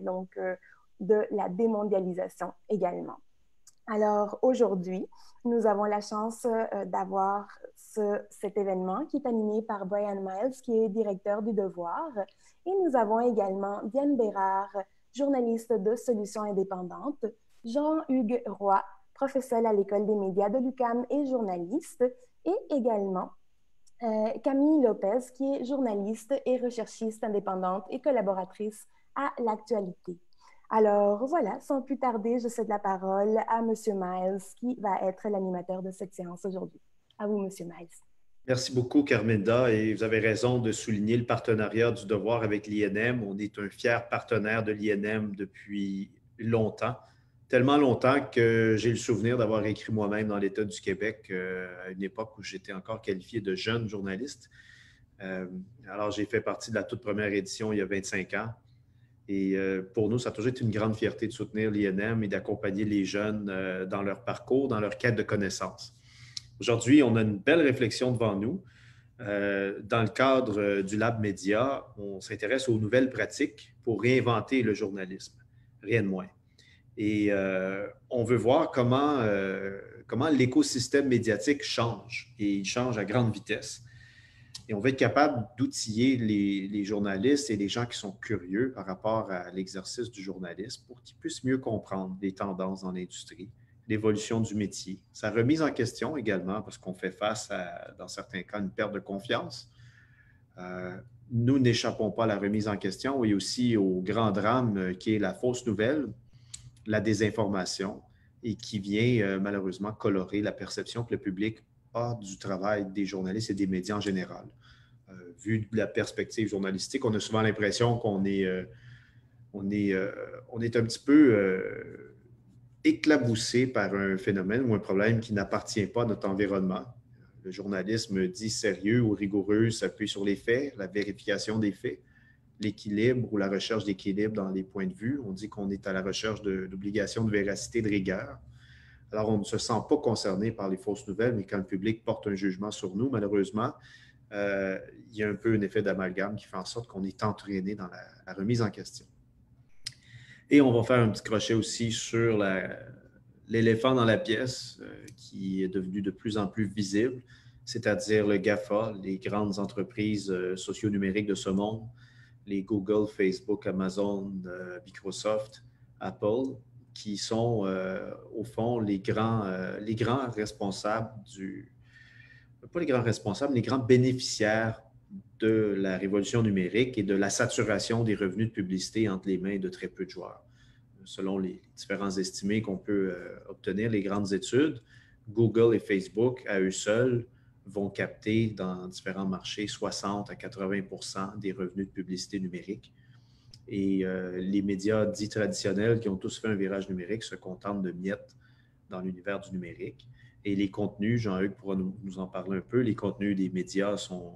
donc de la démondialisation également. Alors aujourd'hui, nous avons la chance d'avoir cet événement qui est animé par Brian Miles, qui est directeur du Devoir. Et nous avons également Diane Bérard, journaliste de Solutions indépendantes, Jean-Hugues Roy, professeur à l'École des médias de l'UQAM et journaliste, et également Camille Lopez, qui est journaliste et recherchiste indépendante et collaboratrice à l'actualité. Alors voilà, sans plus tarder, je cède la parole à M. Miles, qui va être l'animateur de cette séance aujourd'hui. À vous, M. Miles. Merci beaucoup, Carmenda, et vous avez raison de souligner le partenariat du Devoir avec l'INM. On est un fier partenaire de l'INM depuis longtemps, tellement longtemps que j'ai le souvenir d'avoir écrit moi-même dans l'État du Québec à une époque où j'étais encore qualifié de jeune journaliste. Alors, j'ai fait partie de la toute première édition il y a 25 ans. Et pour nous, ça a toujours été une grande fierté de soutenir l'INM et d'accompagner les jeunes dans leur parcours, dans leur quête de connaissances. Aujourd'hui, on a une belle réflexion devant nous. Dans le cadre du Lab Média, on s'intéresse aux nouvelles pratiques pour réinventer le journalisme, rien de moins. Et on veut voir comment l'écosystème médiatique change, et il change à grande vitesse. Et on va être capable d'outiller les journalistes et les gens qui sont curieux par rapport à l'exercice du journalisme pour qu'ils puissent mieux comprendre les tendances dans l'industrie, l'évolution du métier, sa remise en question également, parce qu'on fait face à, dans certains cas, une perte de confiance. Nous n'échappons pas à la remise en question et aussi au grand drame qui est la fausse nouvelle, la désinformation, et qui vient malheureusement colorer la perception que le public a du travail des journalistes et des médias en général. Vu de la perspective journalistique, on a souvent l'impression qu'on est un petit peu éclaboussé par un phénomène ou un problème qui n'appartient pas à notre environnement. Le journalisme dit sérieux ou rigoureux s'appuie sur les faits, la vérification des faits, l'équilibre ou la recherche d'équilibre dans les points de vue. On dit qu'on est à la recherche d'obligations de véracité, de rigueur. Alors, on ne se sent pas concerné par les fausses nouvelles, mais quand le public porte un jugement sur nous, malheureusement, il y a un peu un effet d'amalgame qui fait en sorte qu'on est entraîné dans la remise en question. Et on va faire un petit crochet aussi sur l'éléphant dans la pièce qui est devenu de plus en plus visible, c'est-à-dire le GAFA, les grandes entreprises socio-numériques de ce monde, les Google, Facebook, Amazon, Microsoft, Apple, qui sont au fond les grands responsables pas les grands responsables, les grands bénéficiaires de la révolution numérique et de la saturation des revenus de publicité entre les mains de très peu de joueurs. Selon les différents estimés qu'on peut obtenir, les grandes études, Google et Facebook, à eux seuls, vont capter dans différents marchés 60 à 80 % des revenus de publicité numérique. Et les médias dits traditionnels qui ont tous fait un virage numérique se contentent de miettes dans l'univers du numérique. Et les contenus, Jean-Hugues pourra nous en parler un peu, les contenus des médias sont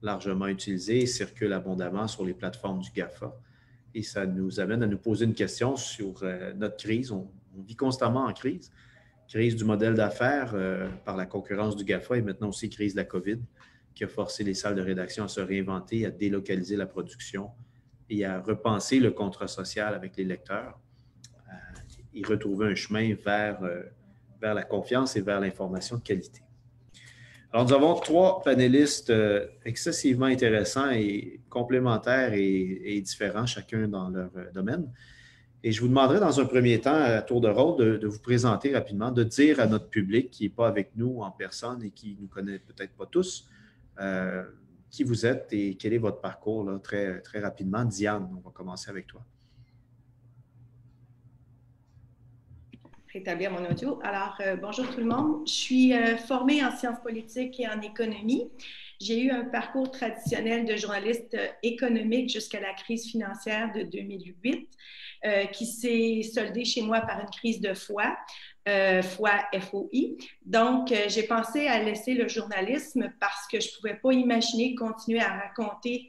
largement utilisés et circulent abondamment sur les plateformes du GAFA. Et ça nous amène à nous poser une question sur notre crise. On vit constamment en crise. Crise du modèle d'affaires par la concurrence du GAFA et maintenant aussi crise de la COVID qui a forcé les salles de rédaction à se réinventer, à délocaliser la production et à repenser le contrat social avec les lecteurs et retrouver un chemin vers la confiance et vers l'information de qualité. Alors, nous avons 3 panélistes excessivement intéressants et complémentaires et différents, chacun dans leur domaine. Et je vous demanderai dans un premier temps, à tour de rôle, de vous présenter rapidement, de dire à notre public qui n'est pas avec nous en personne et qui ne nous connaît peut-être pas tous, qui vous êtes et quel est votre parcours là, très, très rapidement. Diane, on va commencer avec toi. Rétablir mon audio. Alors, bonjour tout le monde. Je suis formée en sciences politiques et en économie. J'ai eu un parcours traditionnel de journaliste économique jusqu'à la crise financière de 2008 qui s'est soldée chez moi par une crise de foi. fois FOI. Donc, j'ai pensé à laisser le journalisme parce que je ne pouvais pas imaginer continuer à raconter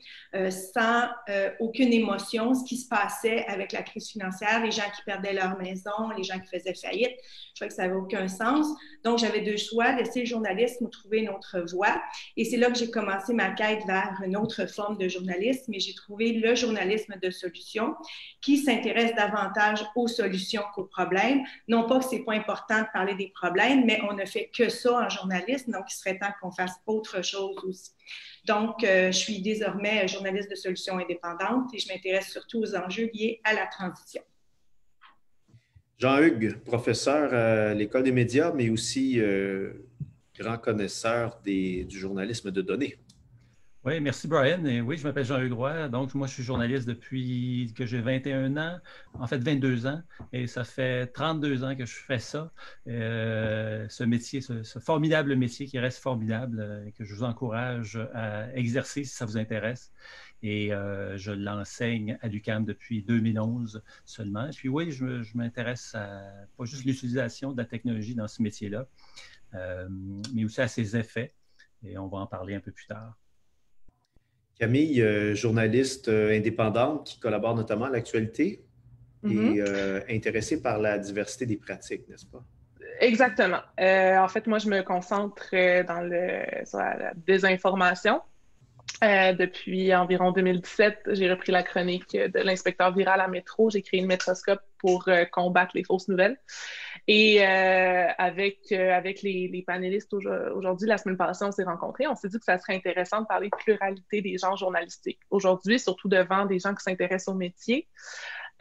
sans aucune émotion ce qui se passait avec la crise financière, les gens qui perdaient leur maison, les gens qui faisaient faillite. Je trouvais que ça n'avait aucun sens. Donc, j'avais deux choix, laisser le journalisme ou trouver une autre voie. Et c'est là que j'ai commencé ma quête vers une autre forme de journalisme et j'ai trouvé le journalisme de solution qui s'intéresse davantage aux solutions qu'aux problèmes. Non pas que c'est pas important de parler des problèmes, mais on ne fait que ça en journalisme, donc il serait temps qu'on fasse autre chose aussi. Donc, je suis désormais journaliste de solutions indépendantes et je m'intéresse surtout aux enjeux liés à la transition. Jean-Hugues, professeur à l'École des médias, mais aussi grand connaisseur du journalisme de données. Oui, merci Brian. Et oui, je m'appelle Jean-Hugues Roy. Donc, moi, je suis journaliste depuis que j'ai 21 ans, en fait 22 ans. Et ça fait 32 ans que je fais ça. Ce métier, ce formidable métier qui reste formidable, que je vous encourage à exercer si ça vous intéresse. Et je l'enseigne à l'UQAM depuis 2011 seulement. Et puis oui, je m'intéresse à pas juste l'utilisation de la technologie dans ce métier-là, mais aussi à ses effets. Et on va en parler un peu plus tard. Camille, journaliste indépendante qui collabore notamment à l'actualité et intéressée par la diversité des pratiques, n'est-ce pas? Exactement. En fait, moi, je me concentre sur la désinformation. Depuis environ 2017, j'ai repris la chronique de l'inspecteur viral à Métro. J'ai créé une métroscope pour combattre les fausses nouvelles. Et avec les panélistes aujourd'hui, la semaine passée, on s'est rencontrés. On s'est dit que ça serait intéressant de parler de pluralité des genres journalistiques. Aujourd'hui, surtout devant des gens qui s'intéressent au métier.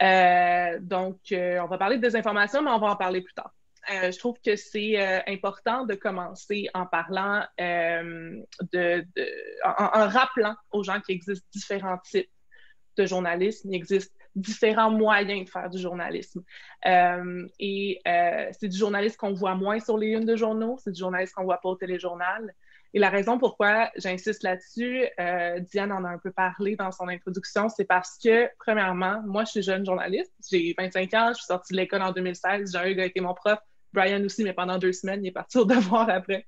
Donc, on va parler de désinformation, mais on va en parler plus tard. Je trouve que c'est important de commencer en parlant, en rappelant aux gens qu'il existe différents types de journalisme. Il existe différents moyens de faire du journalisme. C'est du journalisme qu'on voit moins sur les unes de journaux, c'est du journalisme qu'on voit pas au téléjournal. Et la raison pourquoi j'insiste là-dessus, Diane en a un peu parlé dans son introduction, c'est parce que, premièrement, moi, je suis jeune journaliste, j'ai 25 ans, je suis sortie de l'école en 2016, Jean-Hugues a été mon prof, Brian aussi, mais pendant 2 semaines, il est parti au devoir après.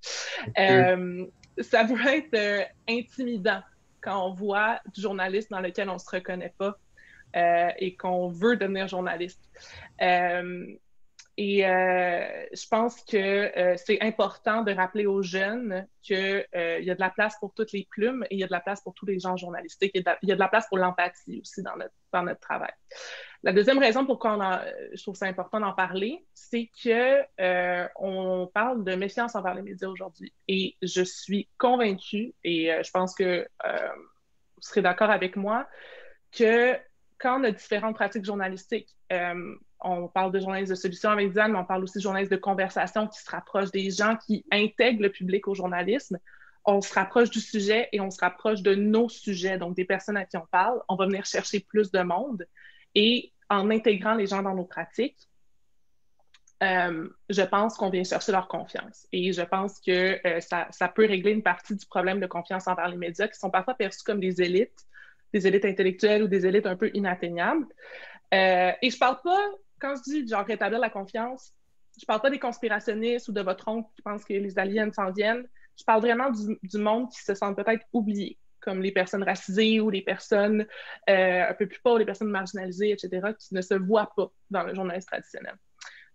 Ça peut être intimidant quand on voit du journalisme dans lequel on ne se reconnaît pas et qu'on veut devenir journaliste. Je pense que c'est important de rappeler aux jeunes qu'il y a de la place pour toutes les plumes et il y a de la place pour tous les genres journalistiques. Il y a de la place pour l'empathie aussi dans notre travail. La deuxième raison pourquoi je trouve ça important d'en parler, c'est que on parle de méfiance envers les médias aujourd'hui. Et je suis convaincue, et je pense que vous serez d'accord avec moi, que quand on a différentes pratiques journalistiques, on parle de journalisme de solution avec Diane, mais on parle aussi de journalisme de conversation qui se rapproche des gens, qui intègrent le public au journalisme. On se rapproche du sujet et on se rapproche de nos sujets, donc des personnes à qui on parle. On va venir chercher plus de monde. Et en intégrant les gens dans nos pratiques, je pense qu'on vient chercher leur confiance. Et je pense que ça peut régler une partie du problème de confiance envers les médias qui sont parfois perçus comme des élites intellectuelles ou des élites un peu inatteignables. Et je parle pas, quand je dis genre rétablir la confiance, je parle pas des conspirationnistes ou de votre oncle qui pense que les aliens s'en viennent. Je parle vraiment du monde qui se sent peut-être oublié, comme les personnes racisées ou les personnes un peu plus pauvres, les personnes marginalisées, etc., qui ne se voient pas dans le journalisme traditionnel.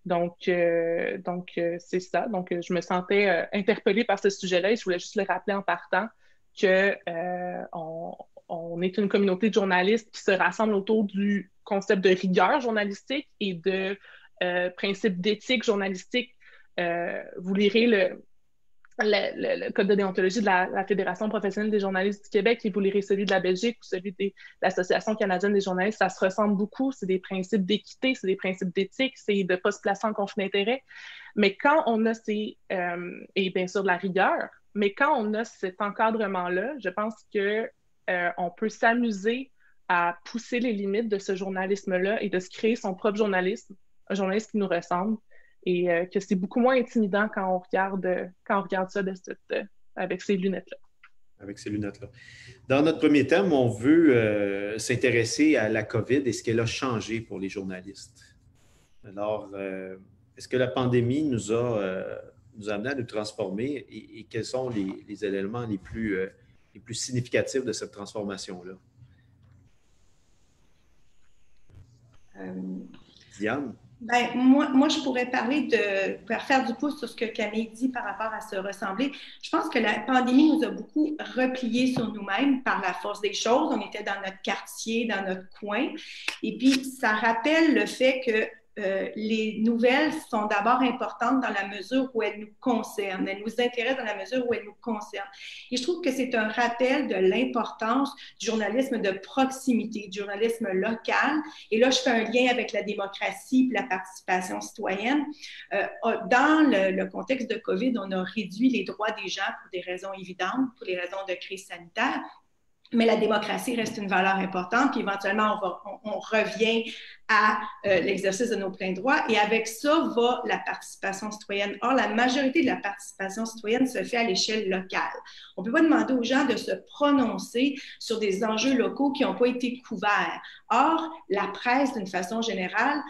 Donc c'est ça. Donc, je me sentais interpellée par ce sujet-là et je voulais juste le rappeler en partant que on est une communauté de journalistes qui se rassemble autour du concept de rigueur journalistique et de principe d'éthique journalistique. Vous lirez le code de déontologie de la Fédération professionnelle des journalistes du Québec et vous lirez celui de la Belgique ou celui de l'Association canadienne des journalistes. Ça se ressemble beaucoup. C'est des principes d'équité, c'est des principes d'éthique, c'est de ne pas se placer en conflit d'intérêts. Mais quand on a et bien sûr de la rigueur, mais quand on a cet encadrement-là, je pense que on peut s'amuser à pousser les limites de ce journalisme-là et de se créer son propre journalisme, un journalisme qui nous ressemble, et que c'est beaucoup moins intimidant quand on regarde ça avec ces lunettes-là. Avec ces lunettes-là. Dans notre premier thème, on veut s'intéresser à la COVID et ce qu'elle a changé pour les journalistes. Alors, est-ce que la pandémie nous a amené à nous transformer et quels sont les éléments les plus significatifs de cette transformation-là? Diane? Ben, moi, je pourrais faire du pouce sur ce que Camille dit par rapport à se ressembler. Je pense que la pandémie nous a beaucoup repliés sur nous-mêmes par la force des choses. On était dans notre quartier, dans notre coin. Et puis, ça rappelle le fait que les nouvelles sont d'abord importantes dans la mesure où elles nous concernent. Elles nous intéressent dans la mesure où elles nous concernent. Et je trouve que c'est un rappel de l'importance du journalisme de proximité, du journalisme local. Et là, je fais un lien avec la démocratie et la participation citoyenne. Dans le contexte de COVID, on a réduit les droits des gens pour des raisons évidentes, pour les raisons de crise sanitaire. Mais la démocratie reste une valeur importante, puis éventuellement, on revient à l'exercice de nos pleins droits. Et avec ça va la participation citoyenne. Or, la majorité de la participation citoyenne se fait à l'échelle locale. On ne peut pas demander aux gens de se prononcer sur des enjeux locaux qui n'ont pas été couverts. Or, la presse, d'une façon générale,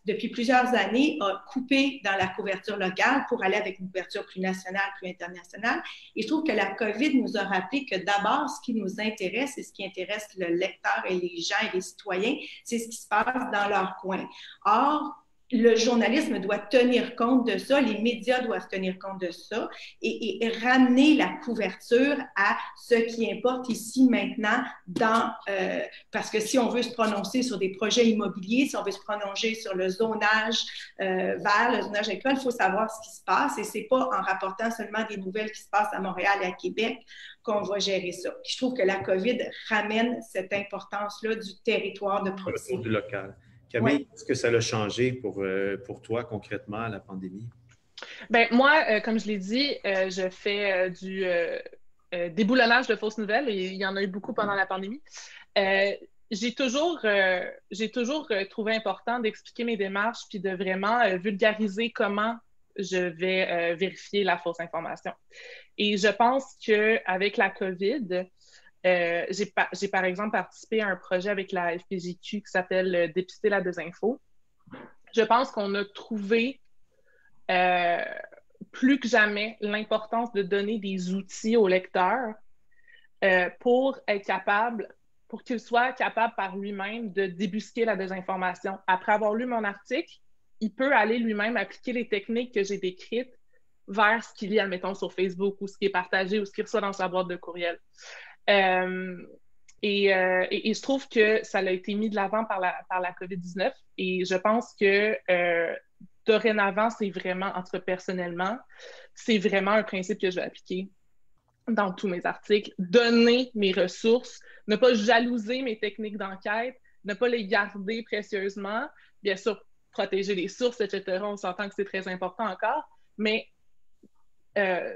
depuis plusieurs années, a coupé dans la couverture locale pour aller avec une couverture plus nationale, plus internationale. Et je trouve que la COVID nous a rappelé que d'abord, ce qui nous intéresse et ce qui intéresse le lecteur et les gens et les citoyens, c'est ce qui se passe dans leur coin. Or, le journalisme doit tenir compte de ça, les médias doivent tenir compte de ça et ramener la couverture à ce qui importe ici maintenant parce que si on veut se prononcer sur des projets immobiliers, si on veut se prononcer sur le zonage vert, le zonage agricole, il faut savoir ce qui se passe et c'est pas en rapportant seulement des nouvelles qui se passent à Montréal et à Québec qu'on va gérer ça. Puis je trouve que la COVID ramène cette importance-là du territoire de proximité. Du local. Camille, est-ce que ça l'a changé pour toi concrètement, la pandémie? Bien, moi, comme je l'ai dit, je fais du déboulonnage de fausses nouvelles et il y en a eu beaucoup pendant la pandémie. J'ai toujours trouvé important d'expliquer mes démarches puis de vraiment vulgariser comment je vais vérifier la fausse information. Et je pense qu'avec la COVID, j'ai par exemple participé à un projet avec la FPJQ qui s'appelle Dépister la désinfo. Je pense qu'on a trouvé plus que jamais l'importance de donner des outils au lecteur pour qu'il soit capable par lui-même de débusquer la désinformation. Après avoir lu mon article, il peut aller lui-même appliquer les techniques que j'ai décrites vers ce qu'il lit, admettons, sur Facebook ou ce qui est partagé ou ce qu'il reçoit dans sa boîte de courriel. Et je trouve que ça a été mis de l'avant par la COVID-19 et je pense que dorénavant, c'est vraiment, personnellement, c'est vraiment un principe que je vais appliquer dans tous mes articles. Donner mes ressources, ne pas jalouser mes techniques d'enquête, ne pas les garder précieusement, bien sûr, protéger les sources, etc. On s'entend que c'est très important encore, mais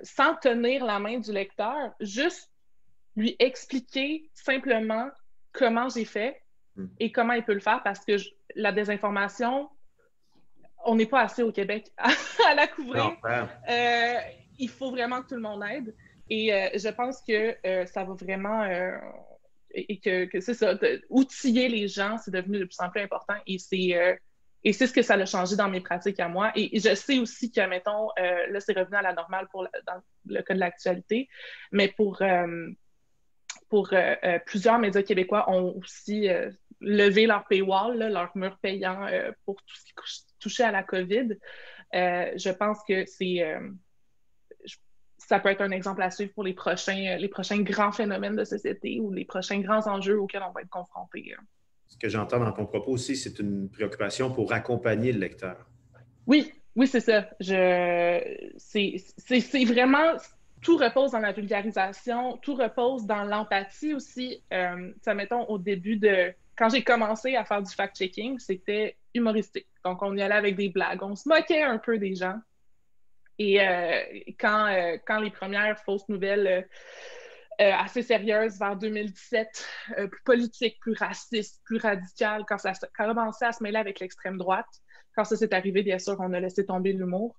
sans tenir la main du lecteur, juste lui expliquer simplement comment j'ai fait et comment il peut le faire parce que la désinformation, on n'est pas assez au Québec à la couvrir. Il faut vraiment que tout le monde aide. Et je pense que ça va vraiment... et que c'est ça, outiller les gens, c'est devenu de plus en plus important. Et c'est ce que ça a changé dans mes pratiques à moi. Et je sais aussi que, mettons, là, c'est revenu à la normale dans le cas de l'actualité, mais pour plusieurs médias québécois ont aussi levé leur paywall, leur mur payant pour tout ce qui touchait à la COVID. Je pense que ça peut être un exemple à suivre pour les prochains grands phénomènes de société ou les prochains grands enjeux auxquels on va être confrontés. Ce que j'entends dans ton propos aussi, c'est une préoccupation pour accompagner le lecteur. Oui, c'est ça. C'est vraiment... Tout repose dans la vulgarisation, tout repose dans l'empathie aussi. Mettons, au début quand j'ai commencé à faire du fact-checking, c'était humoristique. Donc, on y allait avec des blagues. On se moquait un peu des gens. Et quand les premières fausses nouvelles assez sérieuses vers 2017, plus politiques, plus racistes, plus radicales, quand ça commençait à se mêler avec l'extrême droite, quand ça s'est arrivé, bien sûr, on a laissé tomber l'humour.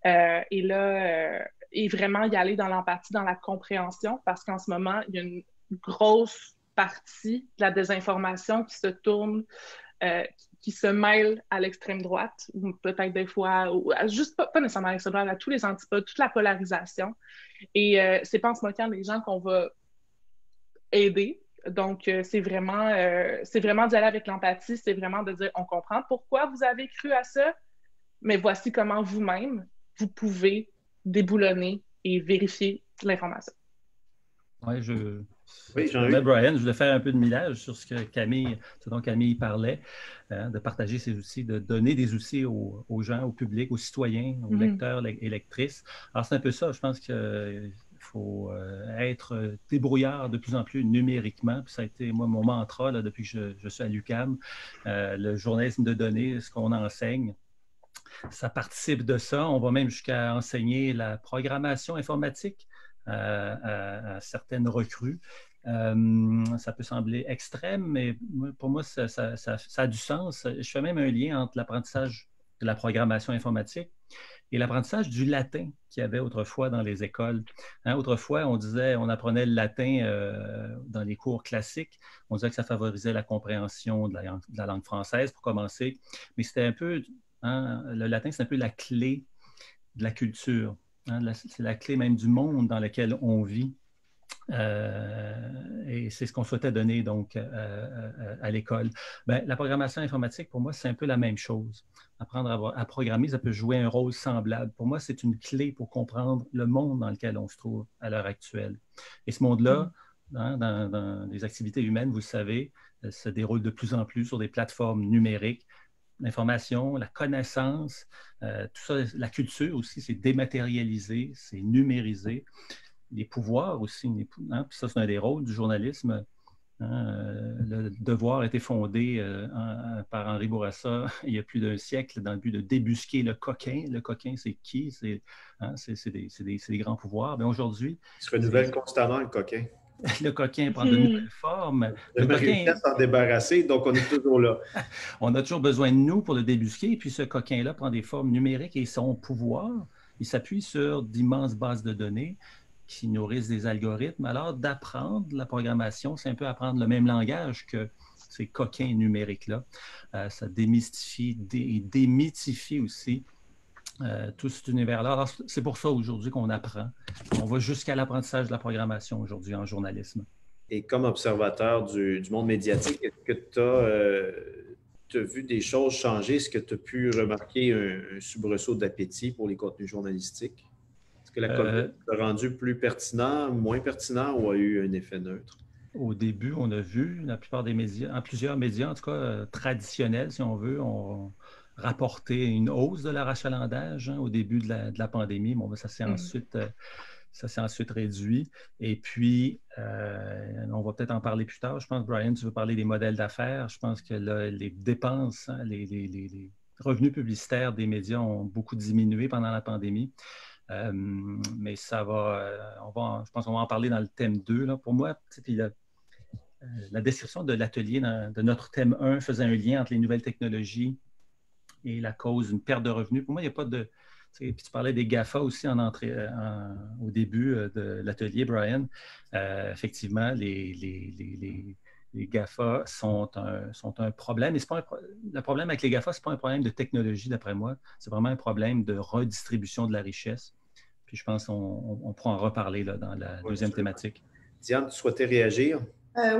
Et là... et vraiment y aller dans l'empathie, dans la compréhension, parce qu'en ce moment, il y a une grosse partie de la désinformation qui se tourne qui se mêlent à l'extrême droite, ou peut-être des fois, ou juste pas nécessairement à l'extrême droite, à tous les antipodes, toute la polarisation. Et c'est pas en se moquant des gens qu'on va aider. Donc, c'est vraiment d'y aller avec l'empathie, c'est vraiment de dire, on comprend pourquoi vous avez cru à ça, mais voici comment vous-même, vous pouvez déboulonner et vérifier l'information. Oui, Oui, Brian, je voulais faire un peu de millage sur ce dont Camille parlait, de partager ses outils, de donner des outils aux gens, au public, aux citoyens, aux lecteurs et lectrices. Alors, c'est un peu ça, je pense qu'il faut être débrouillard de plus en plus numériquement. Puis ça a été, moi, mon mantra là, depuis que je suis à l'UQAM, le journalisme de données, ce qu'on enseigne. Ça participe de ça. On va même jusqu'à enseigner la programmation informatique à certaines recrues. Ça peut sembler extrême, mais pour moi, ça a du sens. Je fais même un lien entre l'apprentissage de la programmation informatique et l'apprentissage du latin qu'il y avait autrefois dans les écoles. Autrefois, on apprenait le latin dans les cours classiques. On disait que ça favorisait la compréhension de la langue française pour commencer, mais c'était un peu... le latin, c'est un peu la clé de la culture. C'est la clé même du monde dans lequel on vit. Et c'est ce qu'on souhaitait donner donc à l'école. La programmation informatique, pour moi, c'est un peu la même chose. Apprendre à programmer, ça peut jouer un rôle semblable. Pour moi, c'est une clé pour comprendre le monde dans lequel on se trouve à l'heure actuelle. Et ce monde-là, dans les activités humaines, vous le savez, se déroule de plus en plus sur des plateformes numériques. L'information, la connaissance, tout ça, la culture aussi, c'est dématérialisé, c'est numérisé. Les pouvoirs aussi, puis ça, c'est un des rôles du journalisme. Le Devoir a été fondé par Henri Bourassa il y a plus d'un siècle dans le but de débusquer le coquin. Le coquin, c'est qui? C'est des grands pouvoirs. Mais aujourd'hui... Il se renouvelle constamment, le coquin. Le coquin prend de nouvelles formes. Le coquin s'en débarrasser, donc on est toujours là. On a toujours besoin de nous pour le débusquer, et puis ce coquin-là prend des formes numériques et son pouvoir, il s'appuie sur d'immenses bases de données qui nourrissent des algorithmes. Alors, d'apprendre la programmation, c'est un peu apprendre le même langage que ces coquins numériques-là. Ça démystifie et démythifie aussi tout cet univers-là. Alors, c'est pour ça aujourd'hui qu'on apprend. On va jusqu'à l'apprentissage de la programmation aujourd'hui en journalisme. Et comme observateur du monde médiatique, est-ce que tu as vu des choses changer? Est-ce que tu as pu remarquer un soubresaut d'appétit pour les contenus journalistiques? Est-ce que la COVID t'a rendu plus pertinent, moins pertinent ou a eu un effet neutre? Au début, on a vu, la plupart des médias, en plusieurs médias, en tout cas traditionnels, si on veut, on rapporté une hausse de leur achalandage au début de la pandémie. Bon, ça s'est ensuite réduit. Et puis, on va peut-être en parler plus tard. Je pense, Brian, tu veux parler des modèles d'affaires. Je pense que là, les dépenses, les revenus publicitaires des médias ont beaucoup diminué pendant la pandémie. Mais ça va, je pense qu'on va en parler dans le thème 2. Là. Pour moi, la description de l'atelier de notre thème 1 faisait un lien entre les nouvelles technologies et la cause d'une perte de revenus. Pour moi, il n'y a pas de... Puis tu parlais des GAFA aussi au début de l'atelier, Brian. Effectivement, les GAFA sont un problème. Et le problème avec les GAFA, ce n'est pas un problème de technologie, d'après moi. C'est vraiment un problème de redistribution de la richesse. Puis je pense qu'on pourra en reparler là, dans la deuxième thématique. Diane, tu souhaitais réagir?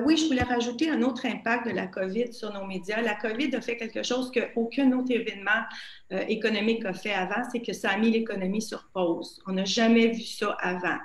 Oui, je voulais rajouter un autre impact de la COVID sur nos médias. La COVID a fait quelque chose qu'aucun autre événement économique a fait avant, c'est que ça a mis l'économie sur pause. On n'a jamais vu ça avant.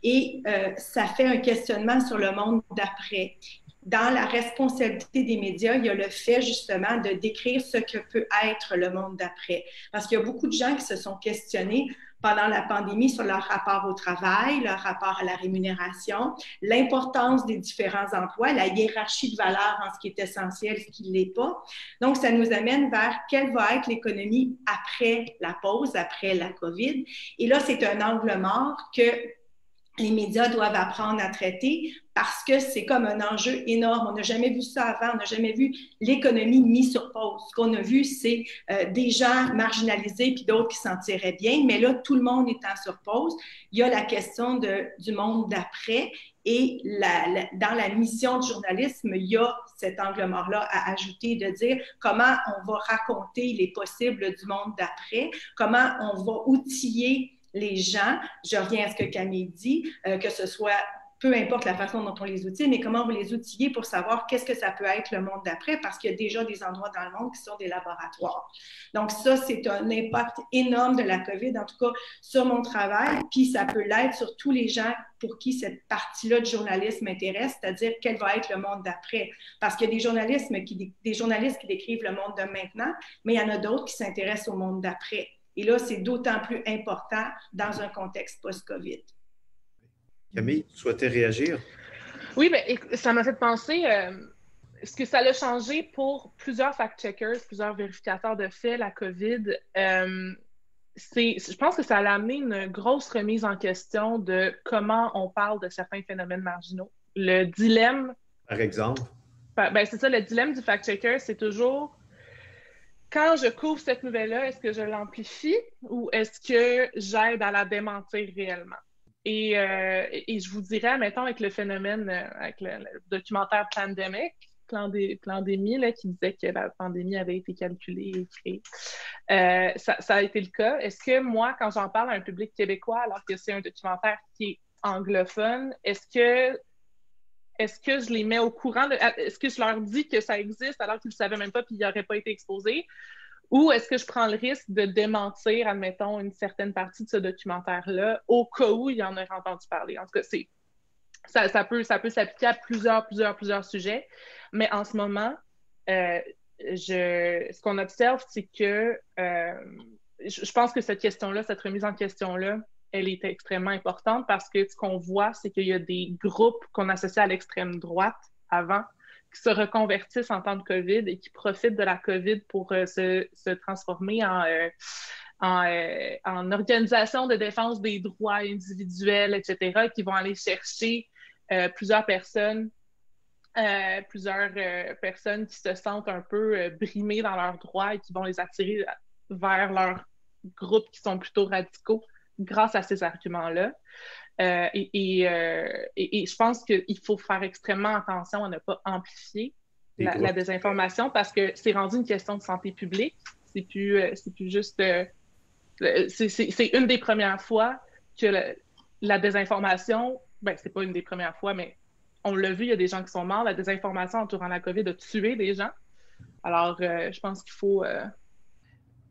Et ça fait un questionnement sur le monde d'après. Dans la responsabilité des médias, il y a le fait justement de décrire ce que peut être le monde d'après. Parce qu'il y a beaucoup de gens qui se sont questionnés pendant la pandémie sur leur rapport au travail, leur rapport à la rémunération, l'importance des différents emplois, la hiérarchie de valeurs en ce qui est essentiel, ce qui ne l'est pas. Donc, ça nous amène vers quelle va être l'économie après la pause, après la COVID. Et là, c'est un angle mort que les médias doivent apprendre à traiter parce que c'est comme un enjeu énorme. On n'a jamais vu ça avant, on n'a jamais vu l'économie mise sur pause. Ce qu'on a vu, c'est des gens marginalisés puis d'autres qui s'en tiraient bien, mais là, tout le monde étant sur pause. Il y a la question du monde d'après et dans la mission de journalisme, il y a cet angle mort-là à ajouter, de dire comment on va raconter les possibles du monde d'après, comment on va outiller les gens, je reviens à ce que Camille dit, que ce soit, peu importe la façon dont on les outille, mais comment on va les outiller pour savoir qu'est-ce que ça peut être le monde d'après, parce qu'il y a déjà des endroits dans le monde qui sont des laboratoires. Donc ça, c'est un impact énorme de la COVID, en tout cas sur mon travail, puis ça peut l'être sur tous les gens pour qui cette partie-là du journalisme intéresse, c'est-à-dire quel va être le monde d'après. Parce qu'il y a des journalistes qui décrivent le monde de maintenant, mais il y en a d'autres qui s'intéressent au monde d'après. Et là, c'est d'autant plus important dans un contexte post-COVID. Camille, tu souhaitais réagir? Oui, bien, ça m'a fait penser ce que ça a changé pour plusieurs fact-checkers, plusieurs vérificateurs de faits, la COVID. Je pense que ça a amené une grosse remise en question de comment on parle de certains phénomènes marginaux. Le dilemme... Par exemple? Ben, c'est ça, le dilemme du fact-checker, c'est toujours... Quand je couvre cette nouvelle-là, est-ce que je l'amplifie ou est-ce que j'aide à la démentir réellement? Et je vous dirais, mettons, avec le phénomène, avec le documentaire Plandémie, là, qui disait que la pandémie avait été calculée et créée, ça a été le cas. Est-ce que moi, quand j'en parle à un public québécois, alors que c'est un documentaire qui est anglophone, est-ce que je les mets au courant? Est-ce que je leur dis que ça existe alors qu'ils ne le savaient même pas et qu'ils n'auraient pas été exposés? Ou est-ce que je prends le risque de démentir, admettons, une certaine partie de ce documentaire-là au cas où il y en aurait entendu parler? En tout cas, ça peut s'appliquer à plusieurs sujets. Mais en ce moment, ce qu'on observe, c'est que je pense que cette question-là, cette remise en question-là, elle est extrêmement importante parce que ce qu'on voit, c'est qu'il y a des groupes qu'on associe à l'extrême droite avant qui se reconvertissent en temps de COVID et qui profitent de la COVID pour se transformer en organisation de défense des droits individuels, etc., qui vont aller chercher plusieurs personnes qui se sentent un peu brimées dans leurs droits et qui vont les attirer vers leurs groupes qui sont plutôt radicaux grâce à ces arguments-là. Et je pense qu'il faut faire extrêmement attention à ne pas amplifier la désinformation parce que c'est rendu une question de santé publique. C'est plus juste... c'est une des premières fois que la désinformation... Ben, c'est pas une des premières fois, mais on l'a vu, il y a des gens qui sont morts. La désinformation entourant la COVID a tué des gens. Alors, je pense qu'il faut...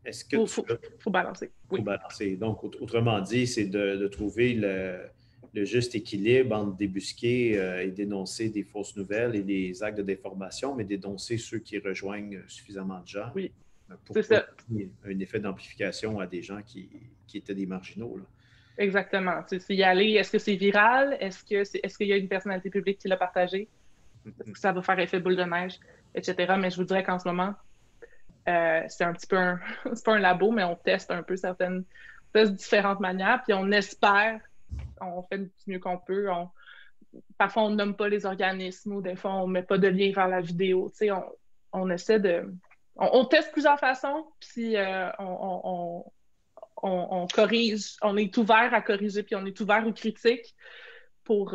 Est-ce que faut balancer. Oui. Faut balancer. Donc, autrement dit, c'est de trouver le juste équilibre entre débusquer et dénoncer des fausses nouvelles et des actes de déformation, mais dénoncer ceux qui rejoignent suffisamment de gens pour un effet d'amplification à des gens qui étaient des marginaux. Là. Exactement. C'est y aller. Est-ce que c'est viral? Est-ce qu'il y a une personnalité publique qui l'a partagé? Est-ce que ça va faire effet boule de neige, etc. Mais je vous dirais qu'en ce moment, c'est un petit peu c'est pas un labo, mais on teste un peu différentes manières, puis on espère, on fait du mieux qu'on peut. Parfois, on nomme pas les organismes ou des fois, on met pas de lien vers la vidéo. Tu sais, on essaie de... On teste plusieurs façons, puis on corrige. On est ouvert à corriger, puis on est ouvert aux critiques pour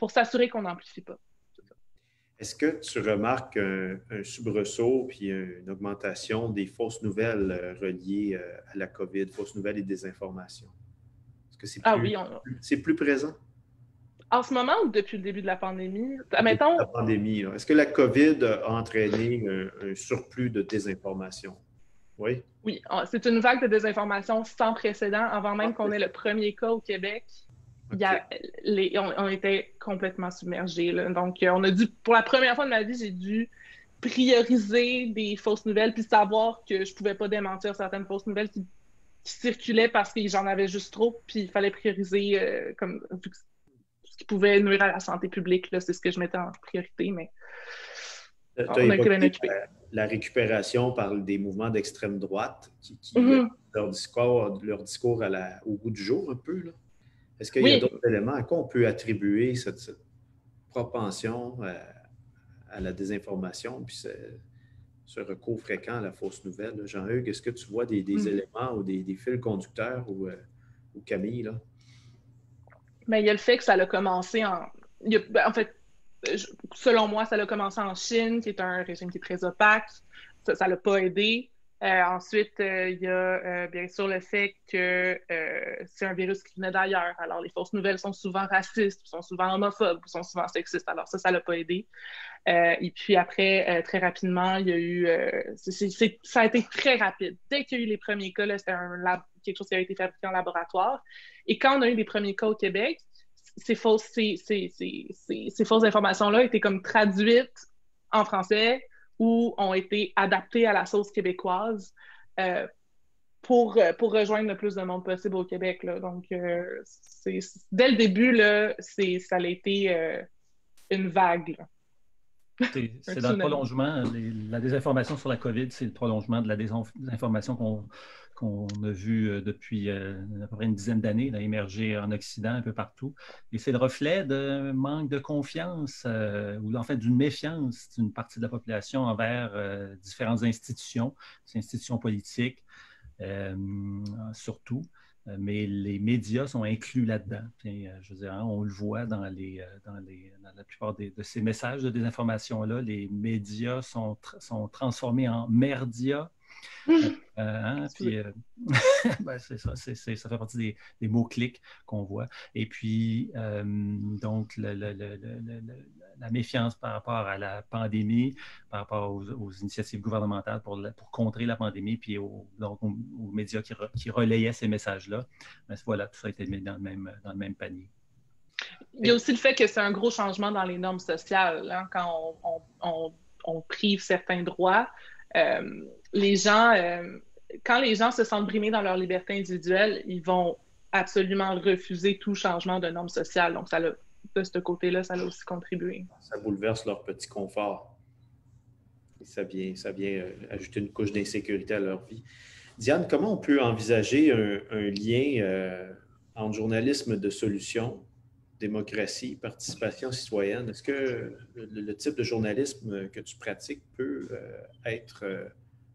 s'assurer qu'on n'amplifie pas. Est-ce que tu remarques un soubresaut puis une augmentation des fausses nouvelles reliées à la COVID, fausses nouvelles et désinformation? Est-ce que c'est plus présent? En ce moment ou depuis le début de la pandémie? Mettons... La pandémie, là. Est-ce que la COVID a entraîné un surplus de désinformation? Oui? Oui, c'est une vague de désinformation sans précédent avant même qu'on ait le premier cas au Québec. Okay. On était complètement submergés. Là. Donc, pour la première fois de ma vie, j'ai dû prioriser des fausses nouvelles puis savoir que je ne pouvais pas démentir certaines fausses nouvelles qui circulaient parce que j'en avais juste trop. Puis il fallait prioriser ce qui pouvait nuire à la santé publique. Là, c'est ce que je mettais en priorité, mais on a été bien occupé. La récupération par des mouvements d'extrême droite qui leur discours au goût du jour un peu, là. Est-ce qu'il y a d'autres éléments? À quoi on peut attribuer cette propension à la désinformation, puis ce recours fréquent à la fausse nouvelle? Jean-Hugues, est-ce que tu vois des éléments ou des fils conducteurs ou Camille, là? Mais il y a le fait que ça a commencé en fait, selon moi, ça a commencé en Chine, qui est un régime qui est très opaque. Ça l'a pas aidé. Ensuite, il y a bien sûr le fait que c'est un virus qui venait d'ailleurs. Alors, les fausses nouvelles sont souvent racistes, sont souvent homophobes, sont souvent sexistes. Alors, ça l'a pas aidé. Et puis après, très rapidement, il y a eu... ça a été très rapide. Dès qu'il y a eu les premiers cas, là, c'était quelque chose qui a été fabriqué en laboratoire. Et quand on a eu les premiers cas au Québec, ces fausses informations-là étaient comme traduites en français ou ont été adaptées à la sauce québécoise pour rejoindre le plus de monde possible au Québec, là. Donc, dès le début, là, ça a été une vague, là. C'est dans le prolongement, la désinformation sur la COVID, c'est le prolongement de la désinformation qu'on a vu depuis à peu près une dizaine d'années, émerger en Occident un peu partout. Et c'est le reflet d'un manque de confiance ou en fait d'une méfiance d'une partie de la population envers différentes institutions, ces institutions politiques surtout. Mais les médias sont inclus là-dedans. Puis, je veux dire, on le voit dans la plupart de ces messages de désinformation-là, les médias sont transformés en merdias. Puis, ben, c'est ça, ça fait partie des mots-clics qu'on voit. Et puis, donc, la méfiance par rapport à la pandémie, par rapport aux initiatives gouvernementales pour contrer la pandémie, puis aux médias qui relayaient ces messages-là. Ben, voilà, tout ça a été mis dans le même panier. Il y a aussi le fait que c'est un gros changement dans les normes sociales, hein, quand on prive certains droits. Les gens, quand les gens se sentent brimés dans leur liberté individuelle, ils vont absolument refuser tout changement de normes sociales. Donc, de ce côté-là, ça a aussi contribué. Ça bouleverse leur petit confort. Et ça vient ajouter une couche d'insécurité à leur vie. Diane, comment on peut envisager un lien entre journalisme de solution, démocratie, participation citoyenne? Est-ce que le type de journalisme que tu pratiques peut être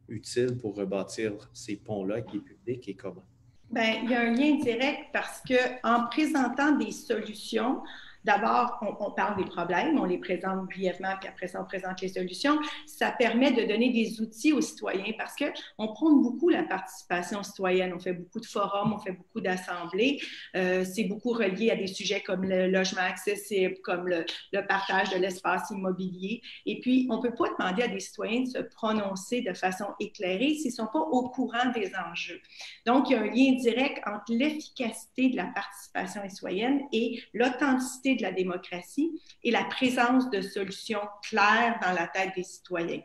utile pour rebâtir ces ponts-là avec les publics et comment? Bien, il y a un lien direct parce qu'en présentant des solutions, d'abord, on parle des problèmes, on les présente brièvement, puis après ça, on présente les solutions. Ça permet de donner des outils aux citoyens parce qu'on prône beaucoup la participation citoyenne. On fait beaucoup de forums, on fait beaucoup d'assemblées. C'est beaucoup relié à des sujets comme le logement accessible, comme le partage de l'espace immobilier. Et puis, on ne peut pas demander à des citoyens de se prononcer de façon éclairée s'ils ne sont pas au courant des enjeux. Donc, il y a un lien direct entre l'efficacité de la participation citoyenne et l'authenticité de la démocratie et la présence de solutions claires dans la tête des citoyens.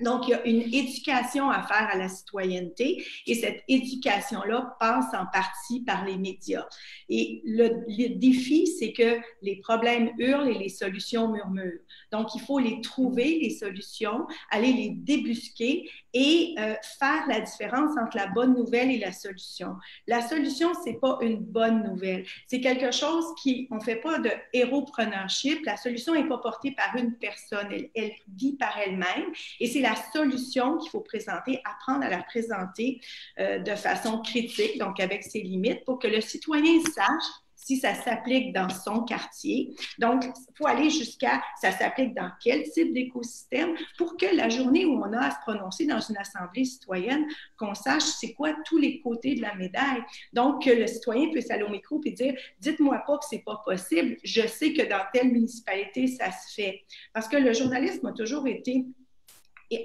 Donc, il y a une éducation à faire à la citoyenneté et cette éducation-là passe en partie par les médias. Et le défi, c'est que les problèmes hurlent et les solutions murmurent. Donc, il faut les trouver, les solutions, aller les débusquer et faire la différence entre la bonne nouvelle et la solution. La solution, c'est pas une bonne nouvelle. C'est quelque chose on fait pas de héropreneurship. La solution n'est pas portée par une personne. Elle vit par elle-même et c'est la solution qu'il faut présenter, apprendre à la présenter de façon critique, donc avec ses limites, pour que le citoyen sache si ça s'applique dans son quartier. Donc, il faut aller jusqu'à ça s'applique dans quel type d'écosystème pour que la journée où on a à se prononcer dans une assemblée citoyenne, qu'on sache c'est quoi tous les côtés de la médaille. Donc, que le citoyen puisse aller au micro et dire « Dites-moi pas que c'est pas possible, je sais que dans telle municipalité, ça se fait. » Parce que le journalisme a toujours été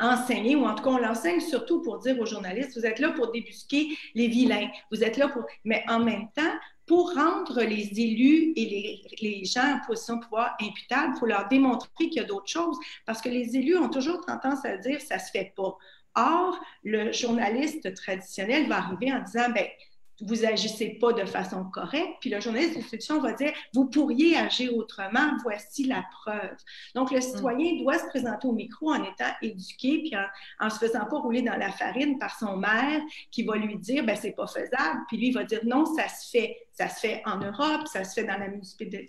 enseigner, ou en tout cas, on l'enseigne surtout pour dire aux journalistes, vous êtes là pour débusquer les vilains, vous êtes là pour... Mais en même temps, pour rendre les élus et les gens en position de pouvoir imputables, il faut leur démontrer qu'il y a d'autres choses, parce que les élus ont toujours tendance à dire « ça se fait pas ». Or, le journaliste traditionnel va arriver en disant « bien, vous agissez pas de façon correcte, puis le journaliste de solution va dire, vous pourriez agir autrement, voici la preuve. Donc, le citoyen doit se présenter au micro en étant éduqué, puis en se faisant pas rouler dans la farine par son maire qui va lui dire, ben c'est pas faisable, puis lui, il va dire, non, ça se fait. Ça se fait en Europe, ça se fait dans la